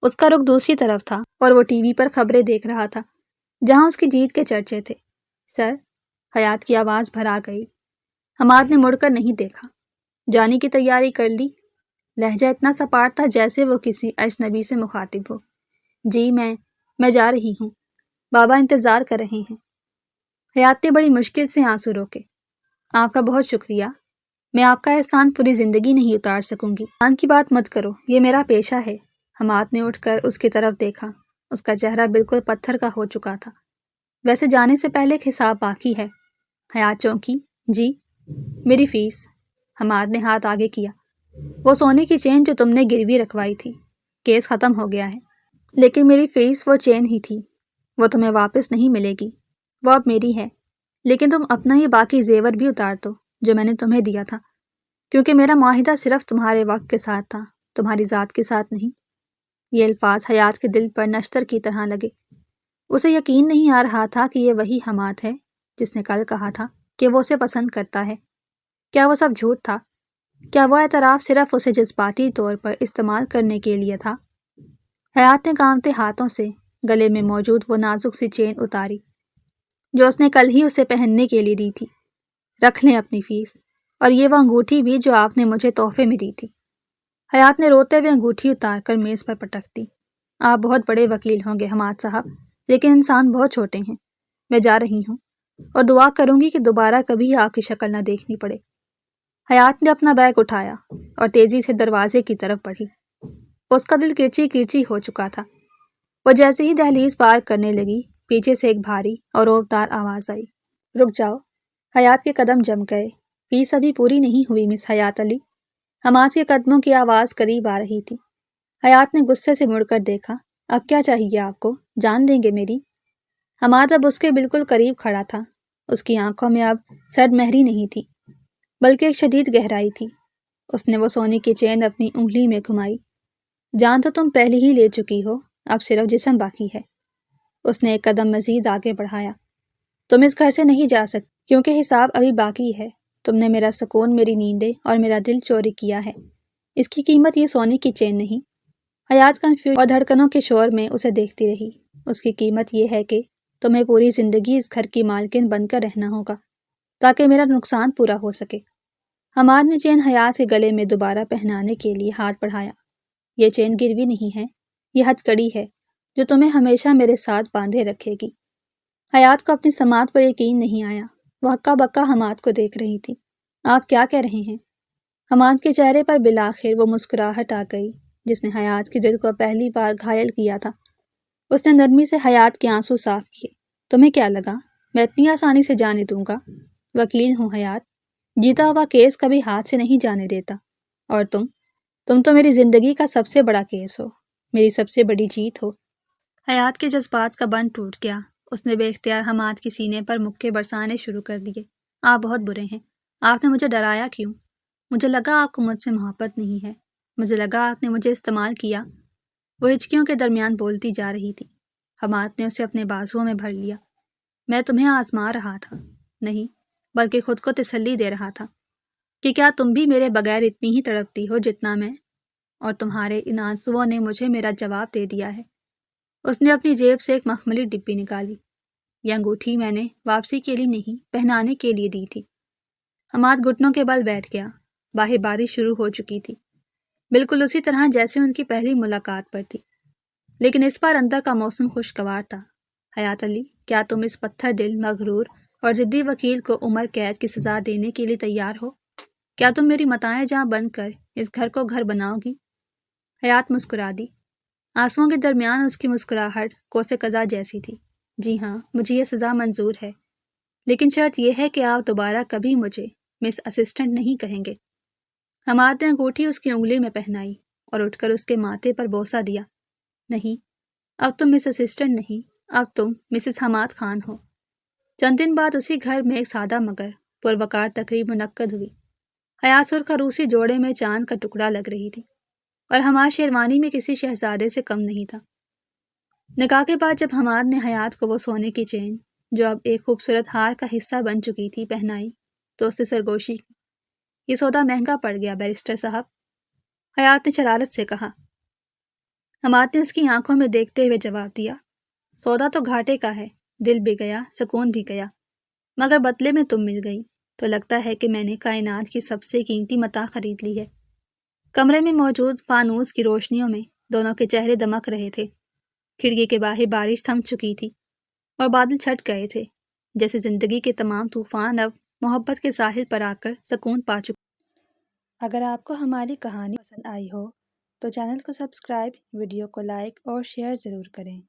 اس کا رخ دوسری طرف تھا اور وہ ٹی وی پر خبریں دیکھ رہا تھا جہاں اس کی جیت کے چرچے تھے۔ سر، حیات کی آواز بھرا گئی۔ حماد نے مڑ کر نہیں دیکھا۔ جانے کی تیاری کر لی؟ لہجہ اتنا سپاٹ تھا جیسے وہ کسی اجنبی سے مخاطب ہو۔ جی میں جا رہی ہوں، بابا انتظار کر رہے ہیں۔ حیات نے بڑی مشکل سے آنسو روکے۔ آپ کا بہت شکریہ، میں آپ کا احسان پوری زندگی نہیں اتار سکوں گی۔ احسان کی بات مت کرو، یہ میرا پیشہ ہے۔ حماد نے اٹھ کر اس کی طرف دیکھا۔ اس کا چہرہ بالکل پتھر کا ہو چکا تھا۔ ویسے جانے سے پہلے ایک حساب باقی ہے۔ حیات چونکی۔ جی؟ میری فیس۔ حماد نے ہاتھ آگے کیا۔ وہ سونے کی چین جو تم نے گروی رکھوائی تھی۔ کیس ختم ہو گیا ہے، لیکن میری فیس وہ چین ہی تھی۔ وہ تمہیں واپس نہیں ملے گی، وہ اب میری ہے۔ لیکن تم اپنا ہی باقی زیور بھی اتار دو جو میں نے تمہیں دیا تھا، کیونکہ میرا معاہدہ صرف تمہارے وقت کے ساتھ تھا، تمہاری ذات کے ساتھ نہیں۔ یہ الفاظ حیات کے دل پر نشتر کی طرح لگے۔ اسے یقین نہیں آ رہا تھا کہ یہ وہی حماد ہے جس نے کل کہا تھا کہ وہ اسے پسند کرتا ہے۔ کیا وہ سب جھوٹ تھا؟ کیا وہ اعتراف صرف اسے جذباتی طور پر استعمال کرنے کے لیے تھا؟ حیات نے کانپتے ہاتھوں سے گلے میں موجود وہ نازک سی چین اتاری جو اس نے کل ہی اسے پہننے کے لیے دی تھی۔ رکھ لیں اپنی فیس، اور یہ وہ انگوٹھی بھی جو آپ نے مجھے تحفے میں دی تھی۔ حیات نے روتے ہوئے انگوٹھی اتار کر میز پر پٹک دی۔ آپ بہت بڑے وکیل ہوں گے حماد صاحب، لیکن انسان بہت چھوٹے ہیں۔ میں جا رہی ہوں اور دعا کروں گی کہ دوبارہ کبھی آپ کی شکل نہ دیکھنی پڑے۔ حیات نے اپنا بیگ اٹھایا اور تیزی سے دروازے کی طرف بڑھی۔ اس کا دل کرچی کرچی ہو چکا تھا۔ وہ جیسے ہی دہلیز پار کرنے لگی، پیچھے سے ایک بھاری اور روبدار آواز آئی۔ رک جاؤ۔ حیات کے قدم جم گئے۔ فیس ابھی پوری نہیں ہوئی مس حیات علی۔ حماد کے قدموں کی آواز قریب آ رہی تھی۔ حیات نے غصے سے مڑ کر دیکھا۔ اب کیا چاہیے آپ کو؟ جان دیں گے میری؟ حماد اب اس کے بالکل قریب کھڑا تھا۔ اس کی آنکھوں میں اب سرد مہری نہیں تھی بلکہ ایک شدید گہرائی تھی۔ اس نے وہ سونے کی چین اپنی انگلی میں گھمائی۔ جان تو تم پہلے ہی لے چکی ہو، اب صرف جسم باقی ہے۔ اس نے ایک قدم مزید آگے بڑھایا۔ تم اس گھر سے نہیں جا سکتی کیونکہ حساب ابھی باقی ہے۔ تم نے میرا سکون، میری نیندیں اور میرا دل چوری کیا ہے۔ اس کی قیمت یہ سونے کی چین نہیں۔ حیات کنفیوژ اور دھڑکنوں کے شور میں اسے دیکھتی رہی۔ اس کی قیمت یہ ہے کہ تمہیں پوری زندگی اس گھر کی مالکن بن کر رہنا ہوگا تاکہ میرا نقصان پورا ہو سکے۔ حماد نے چین حیات کے گلے میں دوبارہ پہنانے کے لیے ہاتھ بڑھایا۔ یہ چین گروی نہیں ہے، یہ ہتھ کڑی ہے جو تمہیں ہمیشہ میرے ساتھ باندھے رکھے گی۔ حیات کو اپنی سماعت پر یقین نہیں آیا۔ وہ ہکا بکا حماد کو دیکھ رہی تھی۔ آپ کیا کہہ رہے ہیں؟ حماد کے چہرے پر بالآخر وہ مسکراہٹ آ گئی جس نے حیات کے دل کو پہلی بار گھائل کیا تھا۔ اس نے نرمی سے حیات کے آنسو صاف کیے۔ تمہیں کیا لگا میں اتنی آسانی سے جانے دوں گا؟ وکیل ہوں حیات، جیتا ہوا کیس کبھی ہاتھ سے نہیں جانے دیتا۔ اور تم تو میری زندگی کا سب سے بڑا کیس ہو، میری سب سے بڑی جیت ہو۔ حیات کے جذبات کا بند ٹوٹ گیا۔ اس نے بے اختیار حماد کے سینے پر مکے برسانے شروع کر دیے۔ آپ بہت برے ہیں۔ آپ نے مجھے ڈرایا کیوں؟ مجھے لگا آپ کو مجھ سے محبت نہیں ہے، مجھے لگا آپ نے مجھے استعمال کیا۔ وہ ہچکیوں کے درمیان بولتی جا رہی تھی۔ حماد نے اسے اپنے بازوؤں میں بھر لیا۔ میں تمہیں آزما رہا تھا، نہیں بلکہ خود کو تسلی دے رہا تھا۔ کہ کیا تم بھی میرے بغیر اتنی ہی تڑپتی ہو جتنا میں؟ اور تمہارے ان آنسوؤں نے مجھے میرا جواب دے دیا ہے۔ اس نے اپنی جیب سے ایک مخملی ڈبی نکالی۔ یہ انگوٹھی میں نے واپسی کے لیے نہیں، پہنانے کے لیے دی تھی۔ حماد گھٹنوں کے بل بیٹھ گیا۔ باہر بارش شروع ہو چکی تھی، بالکل اسی طرح جیسے ان کی پہلی ملاقات پر تھی، لیکن اس بار اندر کا موسم خوشگوار تھا۔ حیات علی، کیا تم اس پتھر دل، مغرور اور ضدی وکیل کو عمر قید کی سزا دینے کے لیے تیار ہو؟ کیا تم میری متاع جاں بن کر اس گھر کو گھر بناؤ گی؟ حیات مسکرا دی۔ آنسوؤں کے درمیان اس کی مسکراہٹ کوسے قزح جیسی تھی۔ جی ہاں، مجھے یہ سزا منظور ہے، لیکن شرط یہ ہے کہ آپ دوبارہ کبھی مجھے مس اسسٹنٹ نہیں کہیں گے۔ حماد نے انگوٹھی اس کی انگلی میں پہنائی اور اٹھ کر اس کے ماتھے پر بوسہ دیا۔ نہیں، اب تم مس اسسٹنٹ نہیں، اب تم مسز حماد خان ہو۔ چند دن بعد اسی گھر میں ایک سادہ مگر پروقار تقریب منعقد ہوئی۔ حیات سرخ روسی جوڑے میں چاند کا ٹکڑا لگ رہی تھی اور حماد شیروانی میں کسی شہزادے سے کم نہیں تھا۔ نکاح کے بعد جب حماد نے حیات کو وہ سونے کی چین، جو اب ایک خوبصورت ہار کا حصہ بن چکی تھی، پہنائی تو اس نے سرگوشی کی۔ یہ سودا مہنگا پڑ گیا بیرسٹر صاحب، حیات نے شرارت سے کہا۔ حماد نے اس کی آنکھوں میں دیکھتے ہوئے جواب دیا، سودا تو گھاٹے کا ہے، دل بھی گیا، سکون بھی گیا، مگر بدلے میں تم مل گئی تو لگتا ہے کہ میں نے کائنات کی سب سے قیمتی متاع خرید لی ہے۔ کمرے میں موجود فانوس کی روشنیوں میں دونوں کے چہرے دمک رہے تھے۔ کھڑکی کے باہر بارش تھم چکی تھی اور بادل چھٹ گئے تھے، جیسے زندگی کے تمام طوفان اب محبت کے ساحل پر آ کر سکون پا چکے۔ اگر آپ کو ہماری کہانی پسند آئی ہو تو چینل کو سبسکرائب، ویڈیو کو لائک اور شیئر ضرور کریں۔